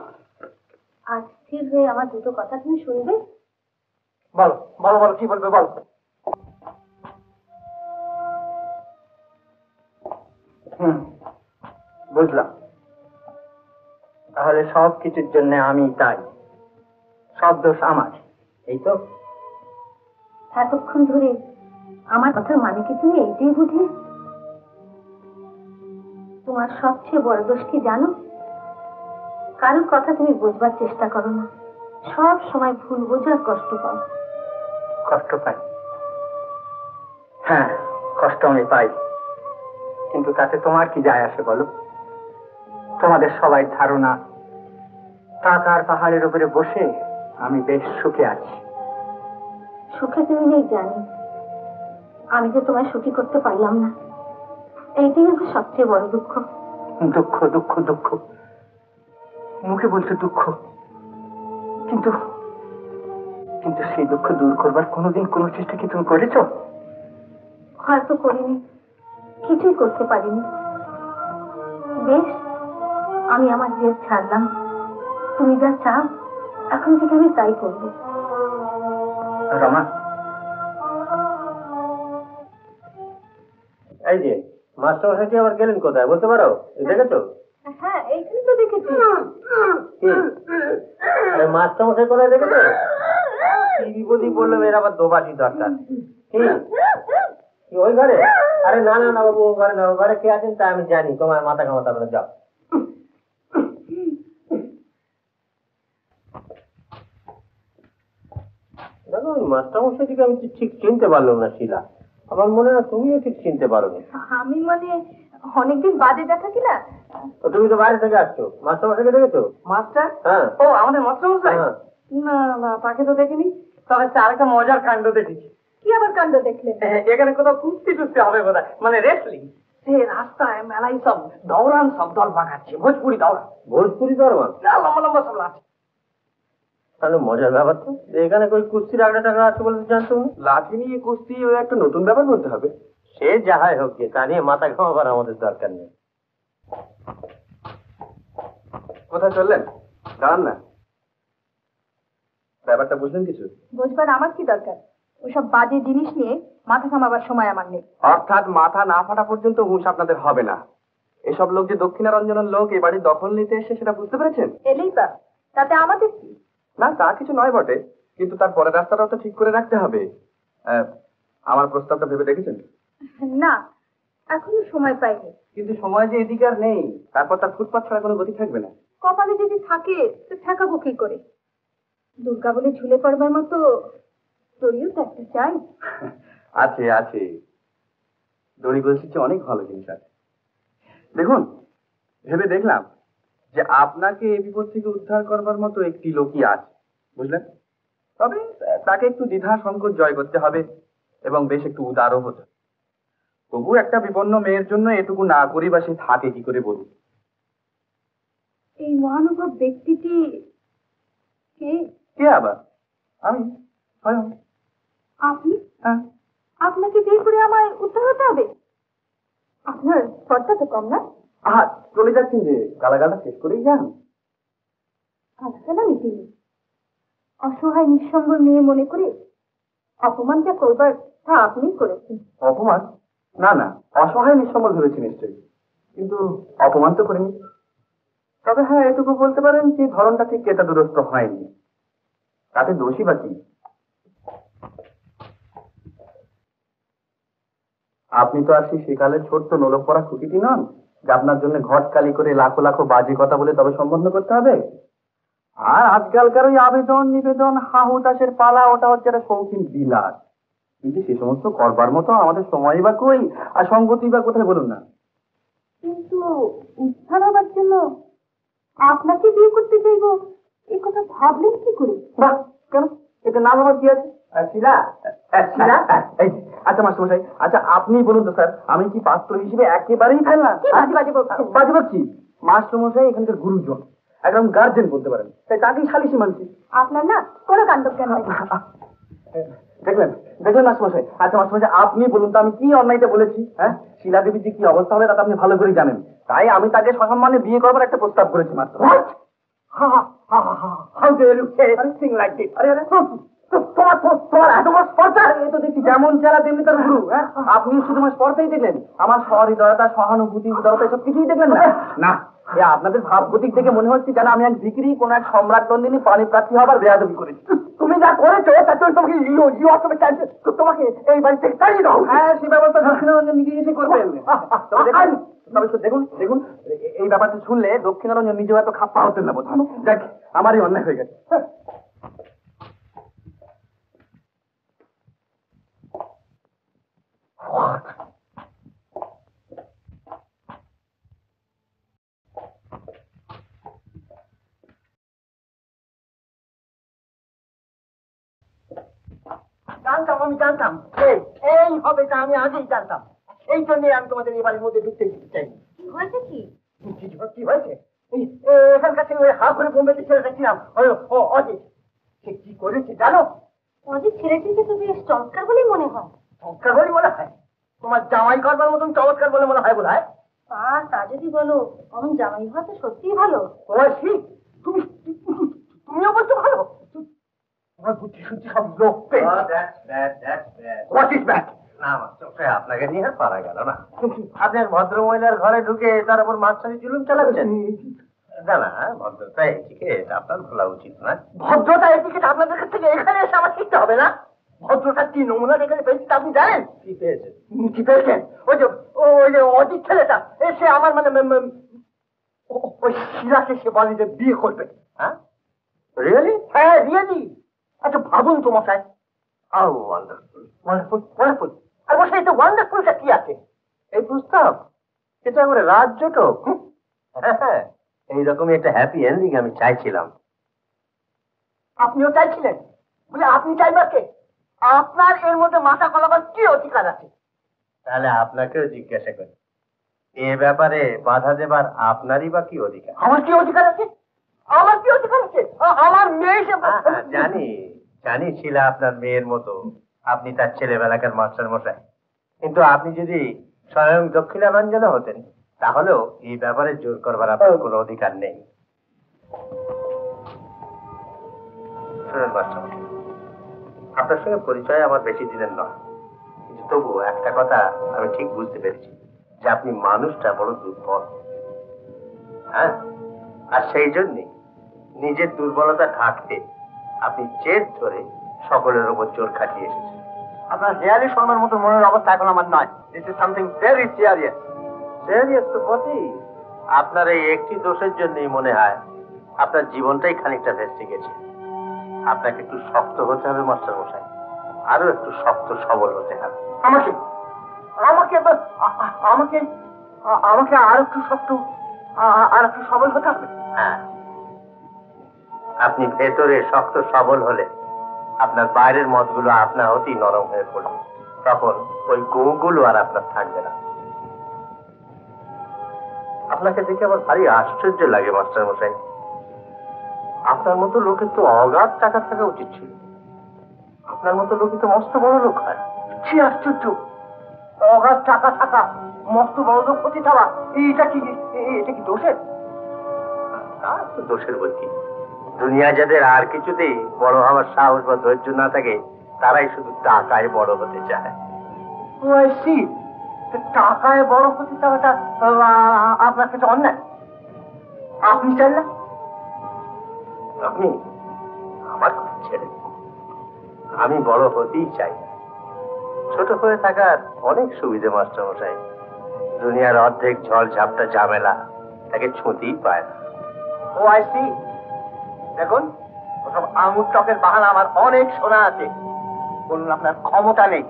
আজ স্থির হয়ে আমার দুটো কথা তুমি শুনবে? বলো বলো বলো, কি বলবে বলো। বুঝলাম, তাহলে সব কিছুর জন্য আমি তাই, সব দোষ আমার, এই তো? এতক্ষণ ধরে আমার কথার মানে কি তুমি এইটাই বুঝলে? তোমার সবচেয়ে বড় দোষ কি জানো? কারোর কথা তুমি বুঝবার চেষ্টা করো না, সব সময় ভুল বোঝো আর কষ্ট পাও। কষ্ট পাই? হ্যাঁ, কষ্ট আমি পাই, কিন্তু তাতে তোমার কি যায় আসে বলো? তোমাদের সবাই ধারণা টাকার পাহাড়ের উপরে বসে আমি বেশ সুখে আছি। সুখে তুমি নেই জানি, আমি যে তোমায় সুখী করতে পারলাম না, এইটাই আমার সবচেয়ে বড় দুঃখ। দুঃখ দুঃখ দুঃখ, মুখে বলতে দুঃখ, কিন্তু কিন্তু সেই দুঃখ দূর করবার কোনোদিন কোনো চেষ্টা কি তুমি করেছো? হয়তো করিনি, কিছুই করতে পারিনি। বেশ, আমি আমার জেদ ছাড়লাম, তুমি যা চাও এখন থেকে আমি তাই করবো। রমা, এই যে মাস্টারমশাইটি আবার গেলেন কোথায় বলতে পারো? দেখেছো? হ্যাঁ, এইখানে তো দেখেছি। কি? আরে মাস্টারমশাই কোথায় দেখেছো? কি বিপদই বললো, এর আবার দোবাসি দরকার। কি কি ওই ঘরে? আরে না না না বাবু, ও ঘরে না, ও ঘরে কে আছেন তা আমি জানি, তোমার মাথা ঘামাতে হবে না, যাও। দেখো ওই মাস্টারমশাইটিকে আমি ঠিক চিনতে পারলাম না শিলা। আমার মনে হয় তুমিও ঠিক চিনতে পারো না। আমি মানে অনেকদিন বাদে দেখা কিনা। তুমি তো বাইরে থেকে আসছো, মাস্টারমশাইকে দেখেছো? মাস্টার? হ্যাঁ। ও আমাদের মাস্টার মশাই? হ্যাঁ। না না তাকে তো দেখিনি। তবে আরেকটা মজার কাণ্ড দেখেছি। কি আবার কাণ্ড দেখলেন? এখানে কোথাও কুস্তি টুস্তি হবে বোধহয়, মানে রেসলিং। সে রাস্তায় মেলায় সব দৌড়ান, সব দল পাকাচ্ছে, ভোজপুরি দৌড়ান। ভোজপুরি দরবার? লম্বা লম্বা সব লাঠি। তাহলে মজার ব্যাপার তো। এখানে কই কুস্তির আগড়া টাগড়া আছে বলে জানতো না। লাঠি নিয়ে কুস্তি ওই একটা নতুন ব্যাপার করতে হবে। সে যাহাই হোক, তা নিয়ে মাথা ঘামাবার আমাদের দরকার নেই। কোথায় চললেন? দাঁড়ান না, ব্যাপারটা বুঝলেন কিছু? বুঝবার আমার কি দরকার? ওসব বাজে জিনিস নিয়ে মাথা ঘামাবার সময় আমার নেই। অর্থাৎ মাথা না ফাটা পর্যন্ত হুঁশ আপনাদের হবে না। এসব লোক যে দক্ষিণারঞ্জনের লোক, এই বাড়ির দখল নিতে এসে সেটা বুঝতে পেরেছেন? এলেই বা তাতে আমাদের কি? না তা কিছু নয় বটে, কিন্তু তার পরের রাস্তাটাও তো ঠিক করে রাখতে হবে। আমার প্রস্তাবটা ভেবে দেখেছেন? না, এখনো সময় পাইনি। কিন্তু সময় যে এদিকে আর নেই, তারপর তার ফুটপাত ছাড়া কোনো গতি থাকবে না। কপালে যদি থাকে তো ঠেকাবো কি করে? দুর্গা বলে ঝুলে পড়বার মতো দড়িও তো একটা চাই। আছে আছে, দড়ি গোলসিচ্ছে অনেক ভালো জিনিস আছে। দেখুন, ভেবে দেখলাম যে আপনাকে এই বিপদ থেকে উদ্ধার করবার মতো একটি লোকই আছে, বুঝলেন? তবে তাকে একটু দ্বিধা সংকোচ জয় করতে হবে এবং বেশ একটু উদারও হতে হবে। তবু একটা বিপন্ন মেয়ের জন্য এটুকু না করি বা সে থাকে কি করে বলুন? এই মহানুভব ব্যক্তিটি কে? কে আবার? আমি স্বয়ং। আপনি? হ্যাঁ। আপনাকে বিয়ে করে আমায় উদ্ধার হতে হবে? আপনার স্পর্ধা তো কম না। আহা, চলে যাচ্ছেন যে, গালাগালটা শেষ করেই যান। আজকাল আমি তিনি অসহায় নিঃসঙ্গ মেয়ে মনে করে অপমান যা করবার তা আপনি করেছেন। অপমান? না না, অসহায় নিঃসম্বল ভেবেছি নিশ্চয়ই, কিন্তু অপমান তো করিনি। তবে হ্যাঁ, এটুকু বলতে পারেন যে ধরনটা ঠিক কেতাদুরস্ত হয়নি। তাতে দোষী বা কি? আপনি তো আর সেই সেকালের ছোট্ট নোলক পড়া খুকিটি নন যে আপনার জন্য ঘটকালি করে লাখো লাখো বাজে কথা বলে তবে সম্বন্ধ করতে হবে। আর আজকালকার ওই আবেদন নিবেদন হাহুতাসের পালা, ওটা হচ্ছে একটা শৌখিন বিলাস। কিন্তু সে সমস্ত করবার মতো আমাদের সময় বা কই, আর সঙ্গতি বা কোথায় বলুন না। কিন্তু উদ্ধার হবার জন্য আপনাকে বিয়ে করতে চাইবো এই কথা ভাবলেন কি করে? বাহ, কেন? এটা না ভাবার কি আছে? শিলা, শিলা, এই, আচ্ছা মাস্টারমশাই, আচ্ছা আপনি বলুন তো স্যার, আমি কি পাত্র হিসেবে একেবারেই ফেললাম? কি বাজে বাজে বকছেন? বাজে বকছি? মাস্টারমশাই এখানকার গুরুজন, একদম গার্জেন বলতে পারেন, তাই তাকেই সালিশি মানছি। আপনার না কোনো কাণ্ড জ্ঞান নেই। দেখলেন দেখলেন মাস্টারমশাই? আচ্ছা মাস্টারমশাই, আপনি বলুন তো আমি কি অন্যায়টা বলেছি? হ্যাঁ, শিলা দেবীর যে কি অবস্থা হবে তা আপনি ভালো করেই জানেন। তাই আমি তাকে সসম্মানে বিয়ে করবার একটা প্রস্তাব করেছি মাত্র। যেমন চেলা তেমনি তার গুরু। আপনি শুধু আমার স্পর্ধাই দেখলেন, আমার সহৃদয়তা, সহানুভূতি, উদারতা এসব কিছুই দেখলেন না? না, আপনাদের ভাবগতিক দেখে মনে হচ্ছে যেন আমি এক বিক্রি কোন এক সম্রাট নন্দিনী পানি প্রার্থী হবার বেয়াদবি করেছি। তুমি যা করেছো তাতে তোমাকে তোমাকে এই বাড়ি থেকে তাড়িয়ে দাও। হ্যাঁ, সেই ব্যবস্থা দক্ষিণারঞ্জন নিজে এসে করবেন। তবে দেখুন দেখুন, এই ব্যাপারটা শুনলে দক্ষিণারঞ্জন নিজেও এত খাপ্পা হতেন না বোধ হয়। দেখ, আমারই অন্যায় হয়ে গেছে। জানতাম, আমি জানতাম এই হবে, তা আমি আগেই জানতাম। এই জন্যই আমি তোমাদের এই বাড়ির মধ্যে ঢুকতে দিতে চাই। কি হয়েছে কি? কি হয়েছে? এখানকার থেকে ওই হা করে বোম্বেতে ছেড়ে দেখছিলাম, ও অজিত, সে কি করেছে জানো? অজিত ছেলেটিকে তো বেশ চমৎকার বলেই মনে হয়। চমৎকার বলে মনে হয়? তোমার জামাই করবার মতন চমৎকার বলে মনে হয় বোধ হয়। তা যদি বলো, অমন জামাই হওয়া তো সত্যিই ভালো। তোমার ঠিক, তুমিও বলছো ভালো? তোমার বুদ্ধি শুদ্ধি সব লোক হোয়াট ইজ ব্যাড? না মাস্টারমশাই, আপনাকে নিয়ে আর পারা গেল না। আপনি এক ভদ্র মহিলার ঘরে ঢুকে তার উপর মাস্টারি জুলুম চালাচ্ছেন। না না, ভদ্রতা এটিকেট আপনার ভোলা উচিত না। ভদ্রতা এটিকেট আপনাদের কাছ থেকে এখানে এসে আমার শিখতে হবে না? ভদ্রতা কি নমুনা এখানে পেয়েছি আপনি জানেন? কি পেয়েছেন? কি পেয়েছেন? ওই যে অজিত ছেলেটা এসে আমার মানে ওই শিলাকে সে বলে যে বিয়ে করবে। হ্যাঁ, রিয়েলি? হ্যাঁ রিয়েলি। আচ্ছা ভাবুন তো মশাই। ওয়ান্ডারফুল। Wonderful wonderful. আর মশাই এটা ওয়ান্ডারফুলটা কি আছে? এই প্রস্তাব এটা একবারে রাজ্যটক। হ্যাঁ, এইরকমই একটা হ্যাপি এন্ডিং আমি চাইছিলাম। আপনিও চাইছিলেন? বলে আপনি চাইবার কে? আপনার এর মধ্যে মাথা কলাবার কি অধিকার আছে? তাহলে আপনাকেও জিজ্ঞাসা করি, এ ব্যাপারে বাধা দেবার আপনারই বা কি অধিকার? আমার কি অধিকার আছে? আমার কি অধিকার আছে? আমার মেয়ে জানি জানি শিলা আপনার মেয়ের মতো, আপনি তার ছেলেবেলাকার মাস্টার মশাই। কিন্তু আপনি যদি স্বয়ং দক্ষিণারঞ্জন হতেন তাহলেও এই ব্যাপারে জোর করবার আপনার কোনো অধিকার নেই। শুনুন মাস্টার মশাই, আপনার সঙ্গে পরিচয় আমার বেশি দিনের নয়, কিন্তু তবু একটা কথা আমি ঠিক বুঝতে পেরেছি যে আপনি মানুষটা বড় দুর্বল। হ্যাঁ, আর সেই জন্যই নিজের দুর্বলতা ঢাকতে আপনি জেদ ধরে সকলের উপর জোর খাটিয়ে এসেছেন। আপনার হেয়ালি শর্মার মতো মনের অবস্থা এখন আমার নয়। This is something very serious. Serious তো বটেই। আপনার এই একটি দোষের জন্যই মনে হয় আপনার জীবনটাই খানিকটা ভেস্তে গেছে। আপনাকে একটু শক্ত হতে হবে মাস্টার মশাই, আরো একটু শক্ত সবল হতে হবে। আমাকে আমাকে আমাকে আমাকে আর একটু শক্ত আর একটু সবল হতে হবে। হ্যাঁ, আপনি ভেতরে শক্ত সবল হলে আপনার বাইরের মতগুলো আপনা হতেই নরম হয়ে পড়বে। তখন ওই গুণগুলো আর আপনার থাকবে না। আপনাকে দেখে আমার ভারী আশ্চর্য লাগে মাস্টার মশাই। আপনার মতো লোকের তো অগাধ টাকা থাকা উচিত ছিল। আপনার মতো লোকই তো মস্ত বড় লোক হয়। কি আশ্চর্য! অগাধ টাকা থাকা, মস্ত বড় লোক হতে চাওয়া, এটা কি দোষের? তার তো দোষের বই কি। দুনিয়া যাদের আর কিছুতেই বড় হওয়ার সাহস বা ধৈর্য না থাকে তারাই শুধু টাকায় বড় হতে চায়। ও আই সি। টাকায় বড় হতে চাওয়াটা আপনার কাছে অন্যায়। আপনি চান না? আপনি আমার কথা ছেড়ে দিন। আমি বড় হতেই চাই না। ছোট হয়ে থাকার অনেক সুবিধে মাস্টার মশাই। দুনিয়ার অর্ধেক ঝড় ঝাপটা ঝামেলা তাকে ছুঁতেই পায় না। ও আই সি। দেখুন, ওসব আঙুর চকের বাহানা আমার অনেক শোনা আছে। বলুন আপনার ক্ষমতা নেই,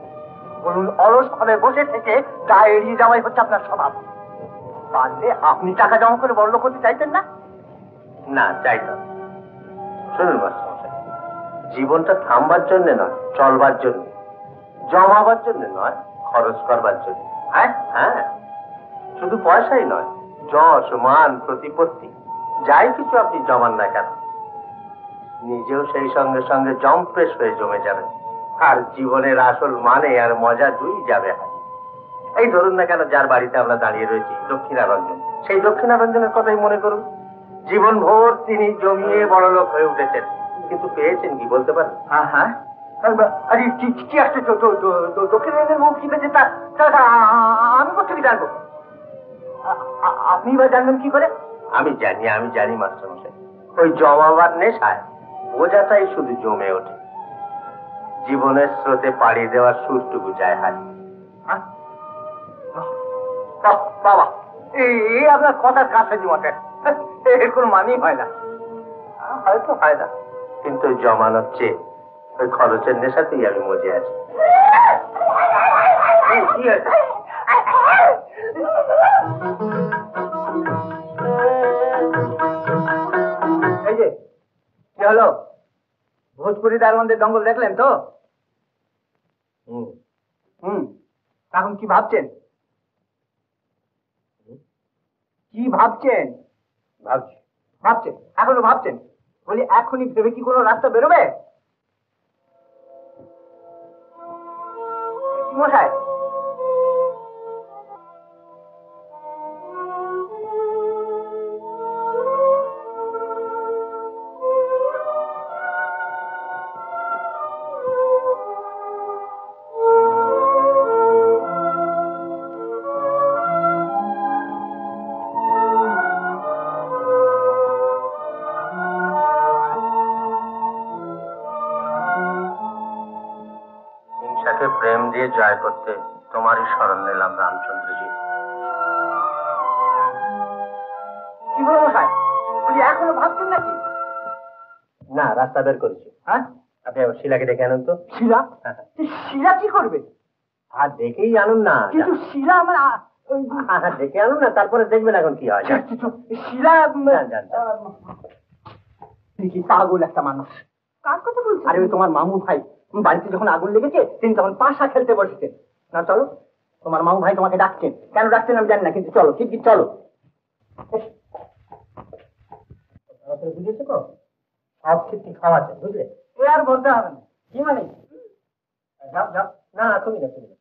বলুন অলস ভাবে বসে থেকে তা এড়িয়ে যাওয়াই হচ্ছে আপনার স্বভাব। পারলে আপনি টাকা জমা করে বড়লোক হতে চাইতেন না? না, চাই না। শুনুন মাস্টার মশাই, জীবনটা থামবার জন্য নয়, চলবার জন্য। জমাবার জন্য নয়, খরচ করবার জন্য। হ্যাঁ হ্যাঁ, শুধু পয়সাই নয়, যশ মান প্রতিপত্তি যাই কিছু আপনি জমান না কেন, নিজেও সেই সঙ্গে সঙ্গে জম্পেশ হয়ে জমে যাবেন। আর জীবনের আসল মানে আর মজা দুই যাবে। এই ধরুন না কেন, যার বাড়িতে আমরা দাঁড়িয়ে রয়েছি, দক্ষিণারঞ্জন, সেই দক্ষিণারঞ্জনের কথাই মনে করুন। জীবন ভোর তিনি জমিয়ে বড় লোক হয়ে উঠেছেন, কিন্তু পেয়েছেন কি বলতে পারেন? হ্যাঁ হ্যাঁ। আরে কি আসছে দক্ষিণের মুখ কি পেয়েছে তা আমি কোথেকে জানবো? আপনি বা জানবেন কি করে? আমি জানি মাস্টার মশাই, ওই জমাবার নেশায় বোঝাটাই শুধু জমে ওঠে, জীবনের স্রোতে পাড়ি দেওয়ার সুরটুকু যায় হারিয়ে। বাবা, এই আপনার কথার কাছাকাছি মতে এর কোনো মানেই হয় না। হয়তো হয় না, কিন্তু ওই জমানোর চেয়ে ওই খরচের নেশাতেই আমি মজে আছি। কি আছে? এই যে কি হলো, ভোজপুরি দারোয়ানদের দঙ্গল দেখলেন তো? এখন কি ভাবছেন? ভাবছেন এখনো ভাবছেন? বলি এখনই ভেবে কি কোনো রাস্তা বেরোবে মশাই? মায়াকে প্রেম দিয়ে জয় করতে তোমারই শরণ নিলাম রামচন্দ্রজি। কি হলো মশাই, আপনি এখনো ভাবছেন নাকি? না, রাস্তা বের করেছি। হ্যাঁ, আপনি আবার শিলাকে ডেকে আনুন তো। শিলা? শিলা কি করবে? আর দেখেই আনুন না। কিন্তু শিলা আমার ডেকে আনুন না, তারপরে দেখবেন এখন কি হয়। শিলা যান, যান, যান। কি পাগল একটা মানুষ। কার কথা বলছো? আরে ওই তোমার মামু ভাই, বাড়িতে যখন আগুন লেগেছে তিনি তখন পাশা খেলতে বসেছেন। না চলো, তোমার মামু ভাই তোমাকে ডাকছেন। কেন ডাকছেন আমি জানি না, কিন্তু চলো, ঠিক চলো। বুঝেছো তো, সব ক্ষেত্রে খাওয়াচ্ছে, বুঝলে? এ আর বলতে হবে না। কি মানে? যাও, যাও। না না, তুমি না, তুমি না।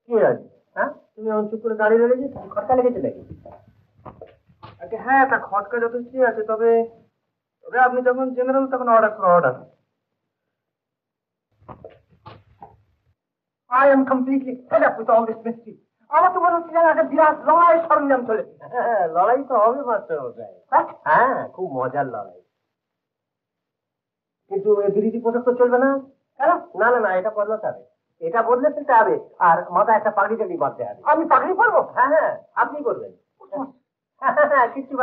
কি আছে? হ্যাঁ, তুমি এমন চুপ করে দাঁড়িয়ে রয়েছে, খটকা লেগেছে নাকি? আচ্ছা হ্যাঁ, একটা খটকা যথেষ্টই আছে, তবে তবে আপনি যখন জেনারেল তখন অর্ডার করে order. I am completely fed up with all this mystery. আমার তো মনে হচ্ছে যেন একটা বিরাট লড়াইয়ের সরঞ্জাম চলেছে। হ্যাঁ, লড়াই তো হবে মাস্টার মশাই। হ্যাঁ, খুব মজার লড়াই। কিন্তু এই বিরোধী পোশাক তো চলবে না। কেন? না না না, এটা বদলাতে হবে। এটা বদলে ফেলতে হবে, আর মাথায় একটা পাগড়ি টাগড়ি বাঁধতে হবে। আমি পাগড়ি পরবো? হ্যাঁ হ্যাঁ, আপনি করবেন। কিছু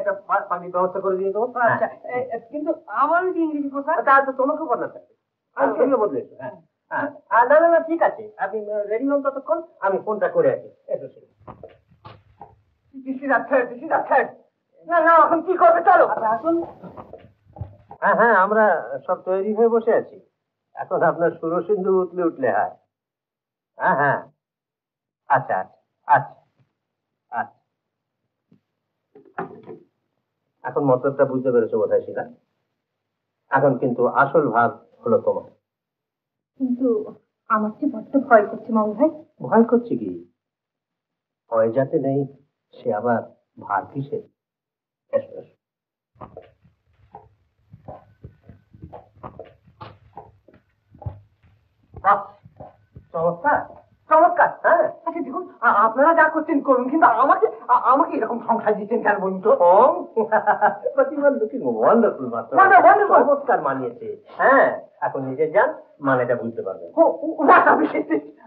একটা পাগড়ির ব্যবস্থা করে দিয়ে দেবো। আচ্ছা, কিন্তু আমার যে ইংরেজি পোশাক। তা তো তোমাকেও বদলাতে হবে। তুমিও বদলে এসো। হ্যাঁ হ্যাঁ, না না না, ঠিক আছে, আপনি রেডি হন ততক্ষণ, আমি ফোনটা করে আছি। এসো সেটা। না না, এখন কি করবে? চলো আসুন। হ্যাঁ হ্যাঁ, আমরা সব তৈরি হয়ে বসে আছি। এখন আপনার সুরসিন্ধু উঠলে উঠলে হয়। হ্যাঁ হ্যাঁ, আচ্ছা আচ্ছা আচ্ছা আচ্ছা। এখন মতলবটা বুঝতে পেরেছো বোধহয় শিলা। এখন কিন্তু আসল ভাগ হলো তোমার। কিন্তু আমার যে বড্ড ভয় করছে মামু ভাই। ভয় করছে কি? ভয় যাতে নেই, সে আবার ভার কিসে? এসো এসো। চমৎকার চমৎকার। হ্যাঁ, আচ্ছা দেখুন, আপনারা যা করছেন করুন, কিন্তু আমাকে আমাকে এরকম সংসার দিচ্ছেন কেন বলুন তো? চমৎকার মানিয়েছে। হ্যাঁ, এখন নিজে যান, মানেটা বুঝতে পারবেন।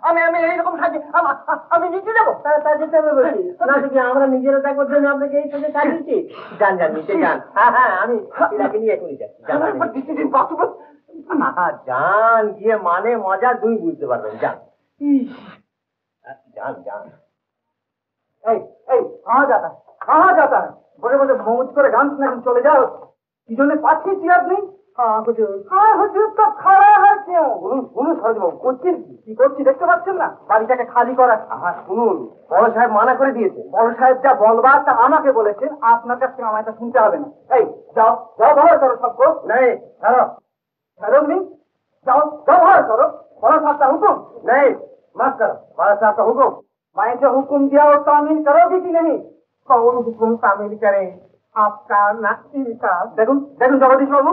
আমি আমি এইরকম সাজে আমি নিচে যাবো? তা যেতে হবে বলছি না, যদি আমরা নিজেরা থাকবো জন্য আপনাকে এই সাথে সাজিয়েছি। যান যান, নিচে যান। হ্যাঁ হ্যাঁ, আমি শিলাকে নিয়ে এখনই যাচ্ছি। যান, গিয়ে মানে মজা দুই বুঝতে পারবেন। যান যান যান। এই এই কাহা যাতা বসে বসে ভৌজ করে গান শুনে এখন চলে যাও। কি জন্য পাঠিয়েছি আপনি? হুজুর তো খাড়া হয়েছে। শুনুন সরোজবাবু, করছেন কি করছি দেখতে পাচ্ছেন না? বাড়িটাকে খালি করা। শুনুন, বড় সাহেব মানা করে দিয়েছে। বড় সাহেব যা বলবার তা আমাকে বলেছেন, আপনার কাছ থেকে আমায় তা শুনতে হবে না। এই যাও যাও, ভালো করো সবকো। নেই, ছাড়ো ছাড়ো নি, যাও যাও, ভালো করো। বড় সাহেব का हुक्म नहीं, मत करो। बड़ा साहब का हुक्म। मैं जो हुक्म दिया वो तामील करोगे कि नहीं? कौन हुक्म शामिल करे? आपका ना इनका। দেখুন দেখুন জগদীশ বাবু,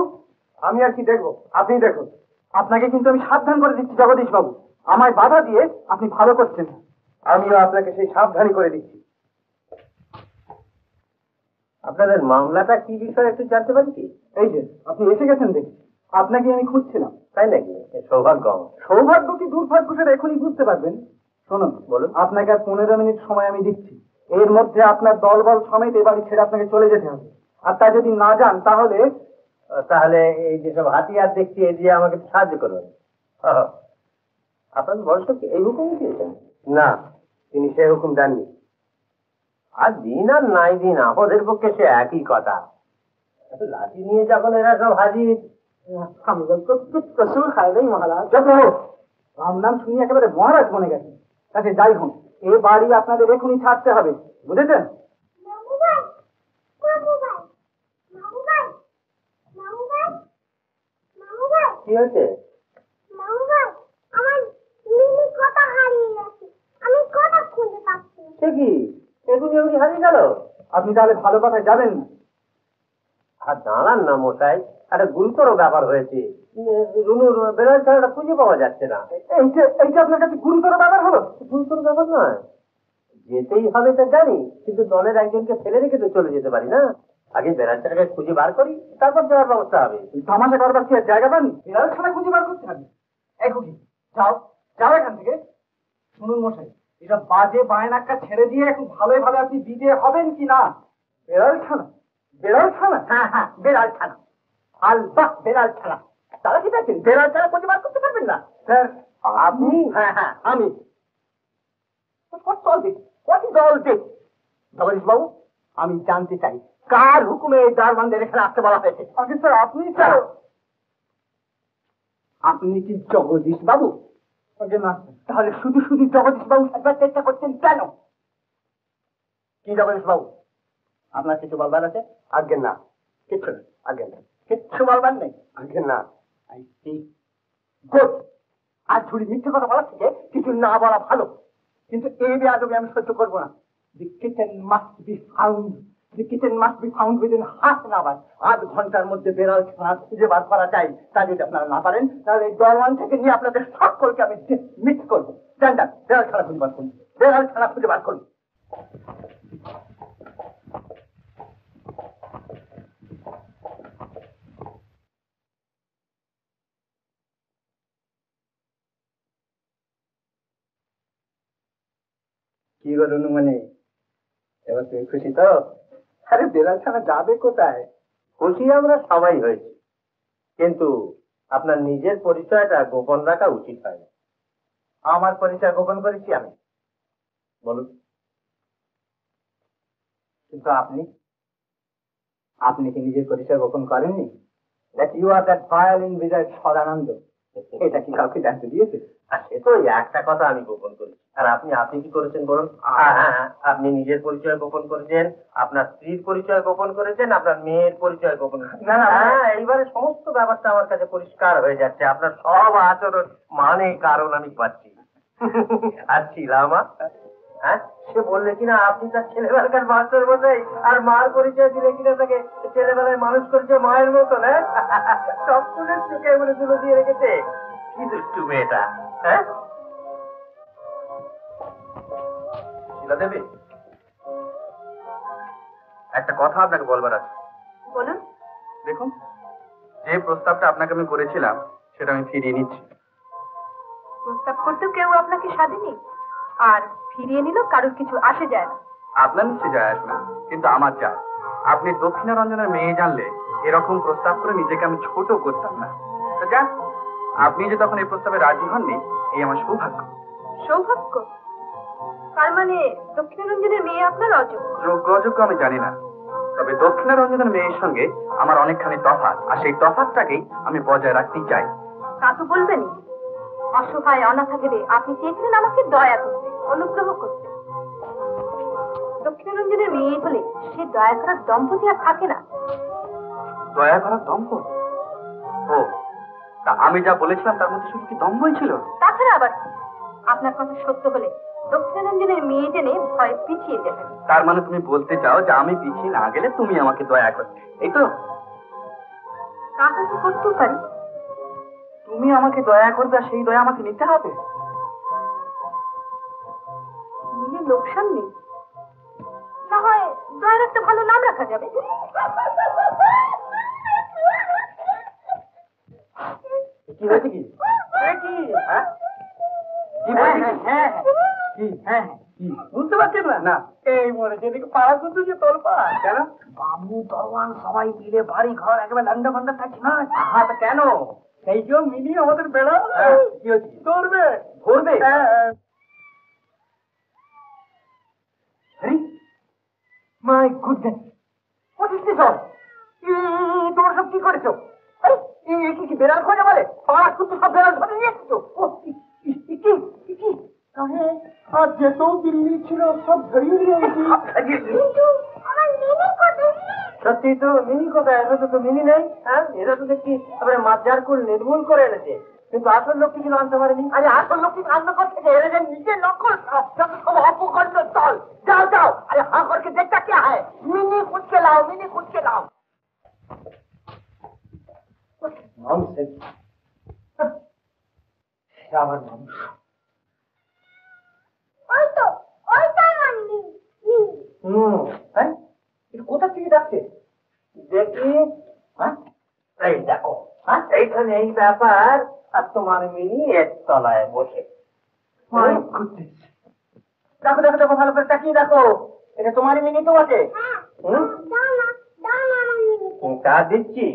আমি আর কি দেখবো, আপনি দেখুন। আপনাকে কিন্তু আমি সাবধান করে দিচ্ছি জগদীশ বাবু, আমায় বাধা দিয়ে আপনি ভালো করছেন না। আমিও আপনাকে সেই সাবধানী করে দিচ্ছি। আপনাদের মামলাটা কি বিষয়ে একটু জানতে পারি কি? এই যে আপনি এসে গেছেন দেখি, আপনাকে আমি খুঁজছিলাম। তাই নাকি? সৌভাগ্য। সৌভাগ্য কি দুর্ভাগ্য সেটা এখনই বুঝতে পারবেন। শুনুন, বলুন। আপনাকে আর 15 মিনিট সময় আমি দিচ্ছি। এর মধ্যে আপনার দলবল সমেত এ বাড়ি ছেড়ে আপনাকে চলে যেতে হবে। আর তা যদি না যান তাহলে তাহলে এই যেসব হাতিয়ার দেখছি এই দিয়ে আমাকে একটু সাহায্য করবেন। আপনার বয়স কি এই হুকুম দিয়েছেন? না, তিনি সেই হুকুম দেননি। আর দিন আর নাই দিন আমাদের পক্ষে সে একই কথা। লাঠি নিয়ে যখন এরা সব হাজির, हम लोग को कुछ कसूर है नहीं महाराज। जब हो রাম নাম শুনি একেবারে মহারাজ বনে গেছে। তাকে যাই হোক, এই বাড়ি আপনাদের এখনই ছাড়তে হবে, বুঝেছেন? মামু ভাই, মামু ভাই, মামু ভাই, মামু ভাই, মামু ভাই, কি হয়েছে? মামু ভাই, আমার মিনি কথা হারিয়ে গেছে। আমি কথা খুঁজে পাচ্ছি না। সে কি এগুলি এগুলি হারিয়ে গেল? আপনি তাহলে ভালো কথায় যাবেন না। আর দাঁড়ান না মশাই, একটা গুরুতর ব্যাপার হয়েছে। রুনুর বেড়ার ছাড়াটা খুঁজে পাওয়া যাচ্ছে না। এইটা আপনার কাছে গুরুতর ব্যাপার হলো? গুরুতর ব্যাপার নয়, যেতেই হবে তা জানি, কিন্তু দলের একজনকে ফেলে রেখে তো চলে যেতে পারি না। আগে বেড়ালটাকে খুঁজে বার করি, তারপর দেওয়ার ব্যবস্থা হবে। তামাশা করবার কি আর জায়গা পান? বিড়াল ছানা খুঁজে বার করতে হবে। এই খুকি, যাও যাও এখান থেকে। শুনুন মশাই, এটা বাজে বায়নাক্কা ছেড়ে দিয়ে এখন ভালোই ভালো আপনি বিদে হবেন কি না? বেড়াল ছানা, বেড়াল ছানা, হ্যাঁ হ্যাঁ বেড়াল ছানা, আলবাহ বেড়াল ছানা। তারা কি দেখছেন বেড়াল ছানা খুঁজে বার করতে পারবেন না? স্যার আপনি? হ্যাঁ হ্যাঁ আমি। জগদীশ বাবু, আমি জানতে চাই কার হুকুমে এই দারোয়ানদের এখানে আসতে বলা হয়েছে? অফিসার আপনি স্যার। আপনি কি জগদীশ বাবু? না, তাহলে শুধু শুধু জগদীশ বাবু থাকবার চেষ্টা করছেন কেন? কি জগদীশ বাবু, আপনার কিছু বলবার আছে? আগে না, কিচ্ছু না। আগে না, কিচ্ছু বলবার নেই? আগে না। I C good. আর ঝুড়ি মিথ্যে কথা বলার থেকে কিছু না বলা ভালো। কিন্তু এই বেয়াদবি আমি সহ্য করবো না। The kitten must be found. The kitten must be found within half an hour. 8 ঘন্টার মধ্যে বেড়াল ছানা খুঁজে বার করা যায়। তা যদি আপনারা না পারেন তাহলে এই দরওয়ান থেকে নিয়ে আপনাদের সকলকে আমি মিক্স করবো। যান যান, বেড়াল ছানা খুঁজে বার করুন, বেড়াল ছানা খুঁজে বার করুন। কি করুন মানে, এবার তুমি খুশি তো? আরে বেড়াল ছানা যাবে কোথায়? খুশি আমরা সবাই হয়েছি, কিন্তু আপনার নিজের পরিচয়টা গোপন রাখা উচিত হয় না। আমার পরিচয় গোপন করেছি আমি? বলুন। কিন্তু আপনি আপনি কি নিজের পরিচয় গোপন করেননি? That you are that violin wizard Sadananda. এটা কি কাউকে জানতে দিয়েছে? আর সে তো একটা কথা আমি গোপন করেছি, আর আপনি আপনি কি করেছেন বলুন? আপনি নিজের পরিচয় গোপন করেছেন, আপনার স্ত্রীর পরিচয় গোপন করেছেন, আপনার মেয়ের পরিচয় গোপন করেছেন। না, না, হ্যাঁ, এইবারে সমস্ত ব্যাপারটা আমার কাছে পরিষ্কার হয়ে যাচ্ছে। আপনার সব আচরণ মানে কারণ আমি পাচ্ছি। আর ছিলামা, হ্যাঁ, সে বললে কিনা আপনি তার ছেলেবেলাকার মাস্টার মশাই, আর মার পরিচয় দিলে কিনা তাকে ছেলেবেলায় মানুষ করেছে মায়ের মতন। হ্যাঁ, সব ফুলের চোখে বলে তুলে দিয়ে রেখেছে। কি দুষ্টু মেয়েটা। হ্যাঁ, শিলা দেবী, একটা কথা আপনাকে বলবার আছে। বলুন। দেখুন, যে প্রস্তাবটা আপনাকে আমি করেছিলাম সেটা আমি ফিরিয়ে নিচ্ছি। প্রস্তাব করতেও কেউ আপনাকে সাধেনি, আর ফিরিয়ে নিল কারোর কিছু আসে যায় না। আপনার নিশ্চয় যায় আসবে না, কিন্তু আমার যায়। আপনি দক্ষিণারঞ্জনের মেয়ে জানলে এরকম প্রস্তাব করে নিজেকে আমি ছোট করতাম না। তো যান, আপনি যে তখন এই প্রস্তাবে রাজি হননি, এই আমার সৌভাগ্য। সৌভাগ্য? তার মানে দক্ষিণারঞ্জনের মেয়ে আপনার অযোগ্য? যোগ্য অযোগ্য আমি জানি না, তবে দক্ষিণারঞ্জনের মেয়ের সঙ্গে আমার অনেকখানি তফাৎ, আর সেই তফাৎটাকেই আমি বজায় রাখতেই চাই। তা তো বলবেনই। অসহায় অনাথা ভেবে আপনি চেয়েছিলেন আমাকে দয়া করতে, অনুগ্রহ করতে। দক্ষিণারঞ্জনের মেয়ে হলে সে দয়া করার দম্পতি আর থাকে না। দয়া করার দম্ভ? ও, তা আমি যা বলেছিলাম তার মধ্যে শুধু কি দম্ভই ছিল? তাছাড়া আবার কি? আপনার কথা সত্য হলে দক্ষিণারঞ্জনের মেয়ে জেনে ভয় পিছিয়ে যেতেন। তার মানে তুমি বলতে চাও যে আমি পিছিয়ে না গেলে তুমি আমাকে দয়া করতে, এই তো? তা তো করতেও পারি। তুমি আমাকে দয়া করবে আর সেই দয়া আমাকে নিতে হবে? নিলে লোকসান নেই, না হয় দয়ার একটা ভালো নাম রাখা যাবে। কি হয়েছে? কি হ্যাঁ, কি বলছি? হ্যাঁ হ্যাঁ, বুঝতে পারছেন না? না, এই মরে যেদিকে পাড়া করতে যে তোর পাড়া কেন? বাবু দরওয়ান সবাই মিলে বাড়ি ঘর একেবারে লান্ডা ফান্ডা থাকছে না। হ্যাঁ, কেন? সেই জন্য মিলি আমাদের বেড়া কি হচ্ছে? ধরবে ধরবে। My goodness, what is this all? তোমরা সব কি করেছো? কি বেড়াল খোঁজা বলে? পাড়া করতে সব বেড়াল ধরে নিয়ে এসেছো? আর যেতেও দিল্লি ছিল সব ধরিয়ে নিয়ে এসেছি। সত্যি তো মিনি কোথায়? এরা তো মিনি নেই। হ্যাঁ, এরা তো দেখছি তারপরে মাঝার কুল নির্মূল করে এনেছে, কিন্তু আসল লোক কিছু আনতে পারেনি। আরে আসল লোক কিছু আনতে করছে, এরা যে নিজে নকল সব অপকর্ম দল। যাও যাও, আরে হাঁ করকে দেখতা কে হয়? মিনি খুঁজকে লাও, মিনি খুঁজকে লাও। ননসেন্স। আমার মানুষ ওইটাই আমার মিনি। হ্যাঁ, এটা কোথা থেকে যাচ্ছে? এখানে এই ব্যাপার, আর তোমার মিনি এক তলায় বসে। দেখো দেখো দেখো, ভালো করে তাকিয়ে দেখো, এটা তোমারই মিনি তো বটে। হুম? তা দিচ্ছি,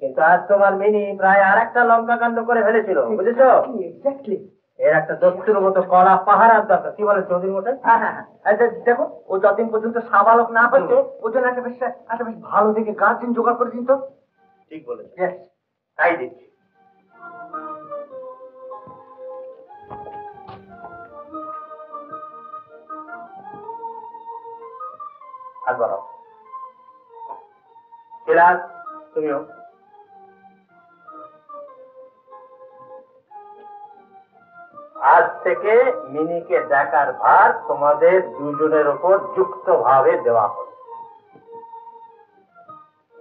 কিন্তু আজ তোমার মিনি প্রায় আর একটা লঙ্কা কাণ্ড করে ফেলেছিল, বুঝেছো? এক্স্যাক্টলি। এর একটা দস্তুর মতো কড়া পাহারার দরকার। কি বলে চৌধুরী মশাই? হ্যাঁ হ্যাঁ হ্যাঁ, দেখো ও যতদিন পর্যন্ত সাবালক না হচ্ছে ওর জন্য একটা বেশ ভালো দেখে গার্জেন জোগাড় করে দিন তো। ঠিক বলেছো, Yes. তাই দিচ্ছি। আর বলো শিলাস, তুমিও। আজ থেকে মিনিকে দেখার ভার তোমাদের দুজনের উপর যুক্ত ভাবে দেওয়া হবে।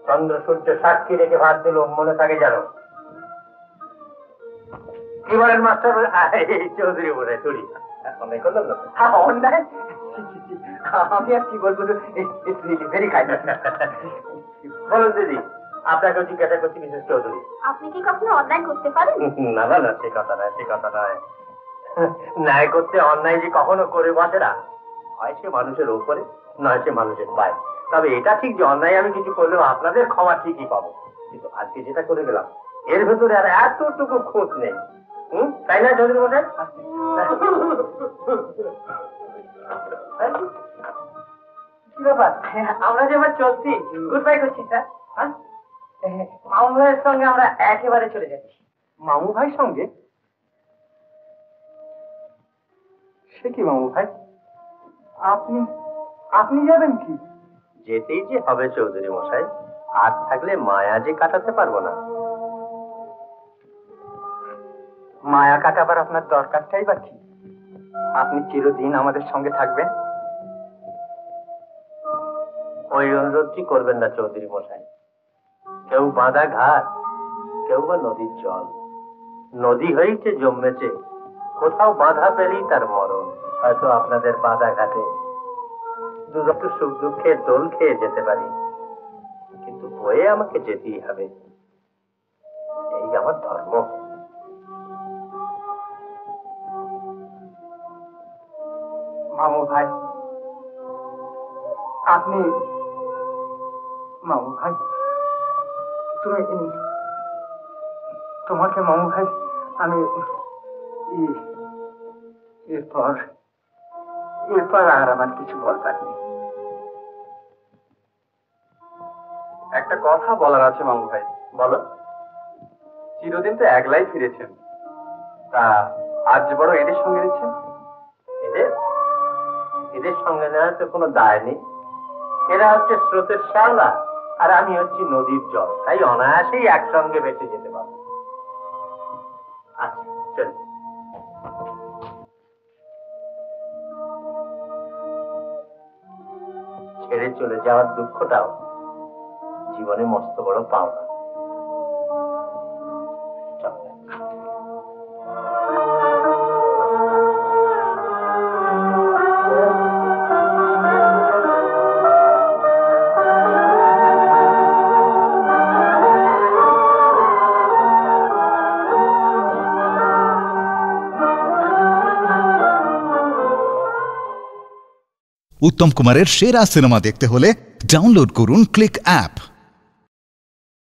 চন্দ্র সূর্য সাক্ষী রেখে ভার দিল, মনে থাকে জানো? কি বলেন মাস্টার? এই চৌধুরী বলে তুলি অনেক করলাম না? অন্যায় আমি আর কি বলবো, ভেরি কাইন্ড। বলুন দিদি, আপনাকেও জিজ্ঞাসা করছি মিসেস চৌধুরী। আপনি কি কখনো অন্যায় করতে পারেন? না না না, সে কথা নয়, সে কথা নয়। ন্যায় করতে অন্যায় যে কখনো করে বসে না, হয় সে মানুষের ওপরে, নয় সে মানুষের বাইরে। তবে এটা ঠিক যে অন্যায় আমি কিছু করলেও আপনাদের ক্ষমা ঠিকই পাবো, কিন্তু আজকে যেটা করে গেলাম এর ভেতরে আর এতটুকু খোঁজ নেই। তাই না চৌধুরী মশাই? কি ব্যাপার, আমরা যে এবার চলছি, গুড বাই করছি স্যার। মামু ভাইয়ের সঙ্গে আমরা একেবারে চলে যাচ্ছি। মামু ভাই সঙ্গে? সে কি মামু ভাই, আপনি আপনি যাবেন কি? যেতেই যে হবে চৌধুরী মশাই, আর থাকলে মায়া যে কাটাতে পারবো না। মায়া কাটাবার আপনার দরকারটাই বা কি? আপনি চিরদিন আমাদের সঙ্গে থাকবেন। ওই অনুরোধটি করবেন না চৌধুরী মশাই। কেউ বাঁধা ঘাট, কেউ বা নদীর জল। নদী হয়েছে জন্মেছে, কোথাও বাধা পেলেই তার মরণ। হয়তো আপনাদের বাঁধা ঘাটে দুরকম সুখ দুঃখের দোল খেয়ে যেতে পারি, কিন্তু বয়ে আমাকে যেতেই হবে, এই আমার ধর্ম। মামু ভাই, আপনি মামু ভাই, তোমাকে মামু ভাই আমি এরপর আর আমার কিছু বলবার নেই। একটা কথা বলার আছে মামু ভাই। বলো। চিরদিন তো একলাই ফিরেছেন, তা আজ যে বড় এদের সঙ্গে নিচ্ছেন। এদের এদের সঙ্গে নেওয়ার তো কোনো দায় নেই। এরা হচ্ছে স্রোতের শ্যাওলা, আর আমি হচ্ছি নদীর জল, তাই অনায়াসেই একসঙ্গে বেঁচে যেতে পারবো। আচ্ছা চল। ছেড়ে চলে যাওয়ার দুঃখটাও জীবনে মস্ত বড় পাওনা। উত্তম কুমারের সেরা সিনেমা দেখতে হলে ডাউনলোড করুন ক্লিক অ্যাপ।